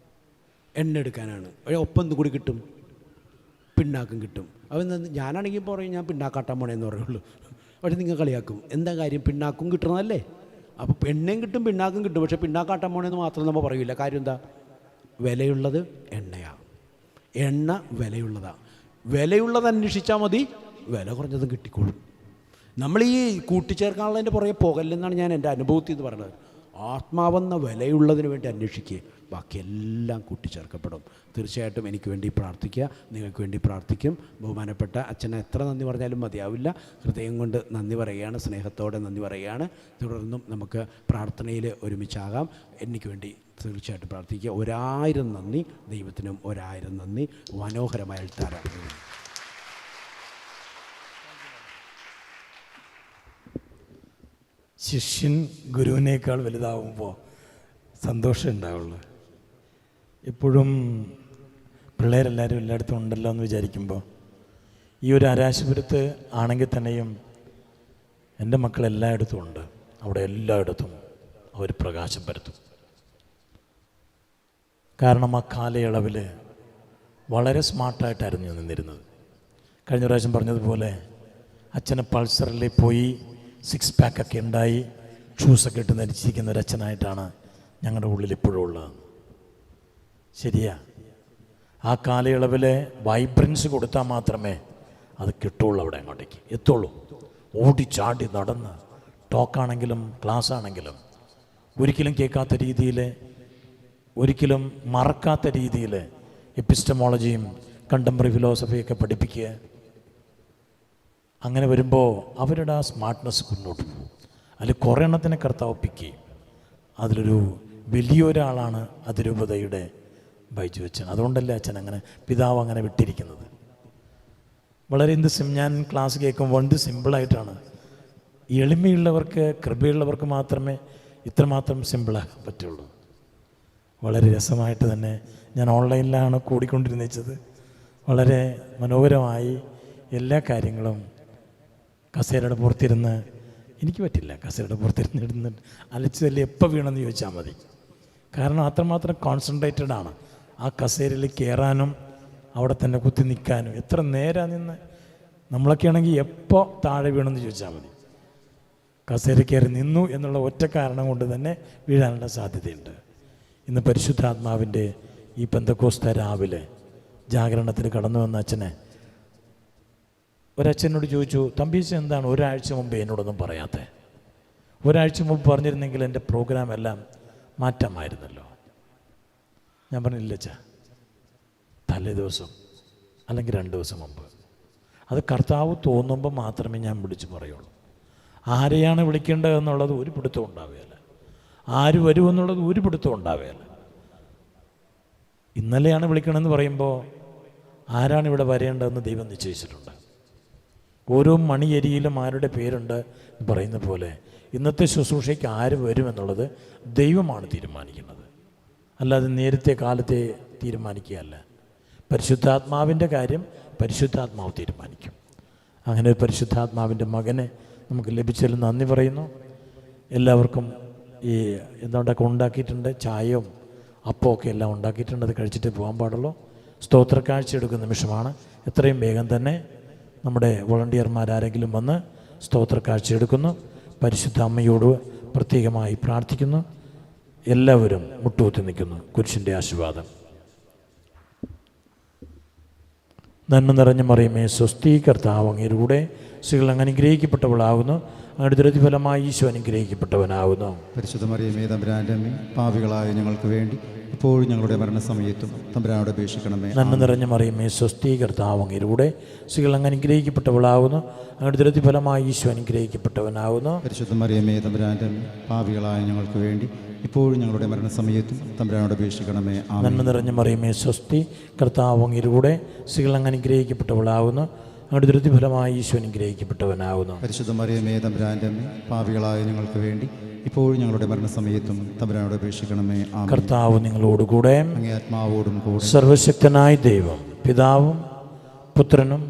എണ്ണ എടുക്കാനാണ്. ഒപ്പം എന്ത് കൂടി കിട്ടും? പിണ്ണാക്കും കിട്ടും. അത് ഞാനാണെങ്കിൽ പറയും ഞാൻ പിണ്ണാക്കാട്ടാൻ പോണേന്ന് പറയുള്ളൂ. പക്ഷേ നിങ്ങൾ കളിയാക്കും. എന്താ കാര്യം? പിണ്ണാക്കും കിട്ടണമല്ലേ? അപ്പോൾ എണ്ണയും കിട്ടും പിണ്ണാക്കും കിട്ടും. പക്ഷേ പിണ്ണാക്കാട്ടാൻ പോണേന്ന് മാത്രം നമ്മൾ പറയില്ല. കാര്യം എന്താ? വിലയുള്ളത് എണ്ണയാണ്. എണ്ണ വിലയുള്ളതാണ്. വിലയുള്ളത് അന്വേഷിച്ചാൽ മതി, വില കുറഞ്ഞതും കിട്ടിക്കോളും. നമ്മൾ ഈ കൂട്ടിച്ചേർക്കാനുള്ളതിൻ്റെ പുറകെ പോകല്ലെന്നാണ് ഞാൻ എൻ്റെ അനുഭവത്തിൽ ഇത് പറയുന്നത്. ആത്മാവെന്ന വിലയുള്ളതിന് വേണ്ടി അന്വേഷിക്കുക, ബാക്കിയെല്ലാം കൂട്ടിച്ചേർക്കപ്പെടും. തീർച്ചയായിട്ടും എനിക്ക് വേണ്ടി പ്രാർത്ഥിക്കുക, നിങ്ങൾക്ക് വേണ്ടി പ്രാർത്ഥിക്കും. ബഹുമാനപ്പെട്ട അച്ഛനെ എത്ര നന്ദി പറഞ്ഞാലും മതിയാവില്ല. ഹൃദയം കൊണ്ട് നന്ദി പറയുകയാണ്, സ്നേഹത്തോടെ നന്ദി പറയുകയാണ്. തുടർന്നും നമുക്ക് പ്രാർത്ഥനയിൽ ഒരുമിച്ചാകാം. എനിക്ക് വേണ്ടി തീർച്ചയായിട്ടും പ്രാർത്ഥിക്കുക. 1000 നന്ദി, ദൈവത്തിനും 1000 നന്ദി. മനോഹരമായ എഴുത്താരാണ്. ശിഷ്യൻ ഗുരുവിനേക്കാൾ വലുതാവുമ്പോൾ സന്തോഷം ഉണ്ടാവുള്ളൂ. എപ്പോഴും പിള്ളേരെല്ലാവരും എല്ലായിടത്തും ഉണ്ടല്ലോ എന്ന് വിചാരിക്കുമ്പോൾ, ഈ ഒരു ആരാശപുരത്ത് ആണെങ്കിൽ തന്നെയും എൻ്റെ മക്കൾ എല്ലായിടത്തും ഉണ്ട്. അവിടെ എല്ലായിടത്തും അവർ പ്രകാശം പരത്തും. കാരണം ആ കാലയളവിൽ വളരെ സ്മാർട്ടായിട്ടായിരുന്നു നിന്നിരുന്നത്. കഴിഞ്ഞ പ്രാവശ്യം പറഞ്ഞതുപോലെ അച്ഛന് പൾസറിൽ പോയി 6 പാക്കൊക്കെ ഉണ്ടായി ഷൂസൊക്കെ ഇട്ട് ധരിച്ചിരിക്കുന്ന ഒരു അച്ഛനായിട്ടാണ് ഞങ്ങളുടെ ഉള്ളിൽ ഇപ്പോഴും ഉള്ളത്. ശരിയാ, ആ കാലയളവിലെ വൈബ്രൻസ് കൊടുത്താൽ മാത്രമേ അത് കിട്ടുള്ളൂ, അവിടെ അങ്ങോട്ടേക്ക് എത്തുള്ളൂ. ഓടി ചാടി നടന്ന് ടോക്കാണെങ്കിലും ക്ലാസ് ആണെങ്കിലും ഒരിക്കലും കേൾക്കാത്ത രീതിയിൽ, ഒരിക്കലും മറക്കാത്ത രീതിയിൽ എപ്പിസ്റ്റമോളജിയും കണ്ടംപററി ഫിലോസഫിയൊക്കെ പഠിപ്പിക്കുക. അങ്ങനെ വരുമ്പോൾ അവരുടെ ആ സ്മാർട്ട്നെസ് മുന്നോട്ട് പോകും. അതിൽ കുറേ എണ്ണത്തിനെ കർത്താവ് പിക്കുകയും അതിലൊരു വലിയൊരാളാണ് അതിരൂപതയുടെ ബൈജു അച്ഛൻ. അതുകൊണ്ടല്ലേ അച്ഛൻ അങ്ങനെ, പിതാവ് അങ്ങനെ വിട്ടിരിക്കുന്നത്. വളരെ ഞാൻ ക്ലാസ് കേൾക്കുമ്പോൾ എന്ത് സിമ്പിളായിട്ടാണ്. എളിമയുള്ളവർക്ക്, കൃപയുള്ളവർക്ക് മാത്രമേ ഇത്രമാത്രം സിമ്പിളാക്കാൻ പറ്റുള്ളൂ. വളരെ രസമായിട്ട് തന്നെ ഞാൻ ഓൺലൈനിലാണ് കൂടിക്കൊണ്ടിരുന്നത്. വളരെ മനോഹരമായി എല്ലാ കാര്യങ്ങളും കസേരയുടെ പുറത്തിരുന്ന്, എനിക്ക് പറ്റില്ല കസേരയുടെ പുറത്തിരുന്ന് അലച്ചു തല്ലി എപ്പോൾ വീണെന്ന് ചോദിച്ചാൽ മതി. കാരണം അത്രമാത്രം കോൺസെൻട്രേറ്റഡ് ആണ് ആ കസേരയിൽ കയറാനും അവിടെ തന്നെ കുത്തി നിൽക്കാനും. എത്ര നേരം നിന്ന്, നമ്മളൊക്കെ ആണെങ്കിൽ എപ്പോൾ താഴെ വീണെന്ന് ചോദിച്ചാൽ മതി. കസേര കയറി നിന്നു എന്നുള്ള ഒറ്റ കാരണം കൊണ്ട് തന്നെ വീഴാനുള്ള സാധ്യതയുണ്ട്. ഇന്ന് പരിശുദ്ധാത്മാവിൻ്റെ ഈ പെന്തക്കോസ്ത രാവിലെ ജാഗരണത്തിൽ കടന്നു വന്ന അച്ഛനെ ഒരച്ഛനോട് ചോദിച്ചു, തമ്പീച്ച എന്താണ് ഒരാഴ്ച മുമ്പ് എന്നോടൊന്നും പറയാത്തത്? ഒരാഴ്ച മുമ്പ് പറഞ്ഞിരുന്നെങ്കിൽ എൻ്റെ പ്രോഗ്രാം എല്ലാം മാറ്റാമായിരുന്നല്ലോ. ഞാൻ പറഞ്ഞില്ല അച്ഛാ, തലേ ദിവസം അല്ലെങ്കിൽ 2 ദിവസം മുമ്പ്. അത് കർത്താവ് തോന്നുമ്പോൾ മാത്രമേ ഞാൻ വിളിച്ച് പറയുള്ളൂ. ആരെയാണ് വിളിക്കേണ്ടതെന്നുള്ളത് ഒരു പിടുത്തം ഉണ്ടാവുകയില്ല, ആര് വരുമെന്നുള്ളത് ഒരു പിടുത്തം ഉണ്ടാവുകയില്ല. ഇന്നലെയാണ് വിളിക്കണമെന്ന് പറയുമ്പോൾ ആരാണ് ഇവിടെ വരേണ്ടതെന്ന് ദൈവം നിശ്ചയിച്ചിട്ടുണ്ട്. ഓരോ മണിയരിയിലും ആരുടെ പേരുണ്ട് പറയുന്ന പോലെ ഇന്നത്തെ ശുശ്രൂഷയ്ക്ക് ആര് വരുമെന്നുള്ളത് ദൈവമാണ് തീരുമാനിക്കുന്നത്, അല്ലാതെ നേരത്തെ കാലത്തെ തീരുമാനിക്കുകയല്ല. പരിശുദ്ധാത്മാവിൻ്റെ കാര്യം പരിശുദ്ധാത്മാവ് തീരുമാനിക്കും. അങ്ങനെ പരിശുദ്ധാത്മാവിൻ്റെ മകനെ നമുക്ക് ലഭിച്ചതിൽ നന്ദി പറയുന്നു. എല്ലാവർക്കും ഈ എന്തുകൊണ്ടൊക്കെ ഉണ്ടാക്കിയിട്ടുണ്ട്, ചായയും അപ്പമൊക്കെ എല്ലാം ഉണ്ടാക്കിയിട്ടുണ്ട്. അത് കഴിച്ചിട്ട് പോകാൻ പാടുള്ളൂ. സ്തോത്ര കാഴ്ച എടുക്കുന്ന നിമിഷമാണ്. എത്രയും വേഗം തന്നെ നമ്മുടെ വോളണ്ടിയർമാരാരെങ്കിലും വന്ന് സ്തോത്ര കാഴ്ച എടുക്കുന്നു. പരിശുദ്ധ അമ്മയോട് പ്രത്യേകമായി പ്രാർത്ഥിക്കുന്നു. എല്ലാവരും മുട്ടുകുത്തി നിൽക്കുന്നു. കുരിശിൻ്റെ ആശീർവാദം. നന്മ നിറഞ്ഞ മറിയമേ സ്വസ്തി, കർത്താവ് അങ്ങയുടെ കൂടെ സ്ത്രീകൾ അങ്ങ് അനുഗ്രഹിക്കപ്പെട്ടവളാകുന്നു. അങ്ങയുടെ പ്രതിഫലമായി ഈശോ അനുഗ്രഹിക്കപ്പെട്ടവനാകുന്നു. പരിശുദ്ധ മറിയമേ തമ്പുരാന്റെ അമ്മേ, പാപികളായ ഞങ്ങൾക്ക് വേണ്ടി ഇപ്പോഴും ഞങ്ങളുടെ മരണസമയത്തും തമ്പുരാനോട് അപേക്ഷിക്കണമേ. നന്മ നിറഞ്ഞ മറിയമേ സ്വസ്തി, കർത്താവ് അങ്ങയുടെ കൂടെ സ്ത്രീകൾ അങ്ങ് അനുഗ്രഹിക്കപ്പെട്ടവളാകുന്നു. അങ്ങയുടെ പ്രതിഫലമായി ഈശോ അനുഗ്രഹിക്കപ്പെട്ടവനാകുന്നു. പരിശുദ്ധ മറിയമേ തമ്പുരാന്റെ അമ്മേ, പാപികളായ ഞങ്ങൾക്ക് വേണ്ടി ഇപ്പോഴും ഞങ്ങളുടെ മരണസമയത്തും തമ്പുരാനോട് അപേക്ഷിക്കണമേ. നന്മ നിറഞ്ഞ മറിയമേ സ്വസ്തി, കർത്താവ് അങ്ങയുടെ കൂടെ സ്ത്രീകൾ അങ്ങ് അനുഗ്രഹിക്കപ്പെട്ടവളാകുന്നു. അങ്ങയുടെ പ്രതിഫലമായി ഈശോ അനുഗ്രഹിക്കപ്പെട്ടവനാകുന്നു. പരിശുദ്ധ മറിയമേ തമ്പുരാന്റെ അമ്മേ, പാപികളായ ഞങ്ങൾക്ക് വേണ്ടി ഇപ്പോഴും ഞങ്ങളുടെ മരണസമയത്തും തമ്പുരാനോട് അപേക്ഷിക്കണമേ. കർത്താവ് നിങ്ങളോടുകൂടെ അങ്ങേ ആത്മാവോടും കൂടെ. സർവശക്തനായ ദൈവം പിതാവും പുത്രനും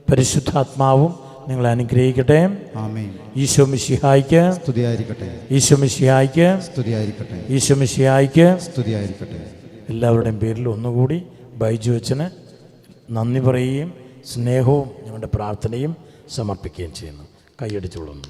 പരിശുദ്ധാത്മാവും നിങ്ങളെ അനുഗ്രഹിക്കട്ടെ. ആമേൻ. ഈശോ മിശിഹായ്ക്ക് സ്തുതിയായിരിക്കട്ടെ. ഈശോ മിശിഹായ്ക്ക് സ്തുതിയായിരിക്കട്ടെ. ഈശോ മിശിഹായ്ക്ക് സ്തുതിയായിരിക്കട്ടെ. എല്ലാവരുടെയും പേരിൽ ഒന്നുകൂടി ബൈജു അച്ഛന് നന്ദി പറയുകയും സ്നേഹവും ഞങ്ങളുടെ പ്രാർത്ഥനയും സമർപ്പിക്കുകയും ചെയ്യുന്നു. കൈയടിച്ചോളുന്നു.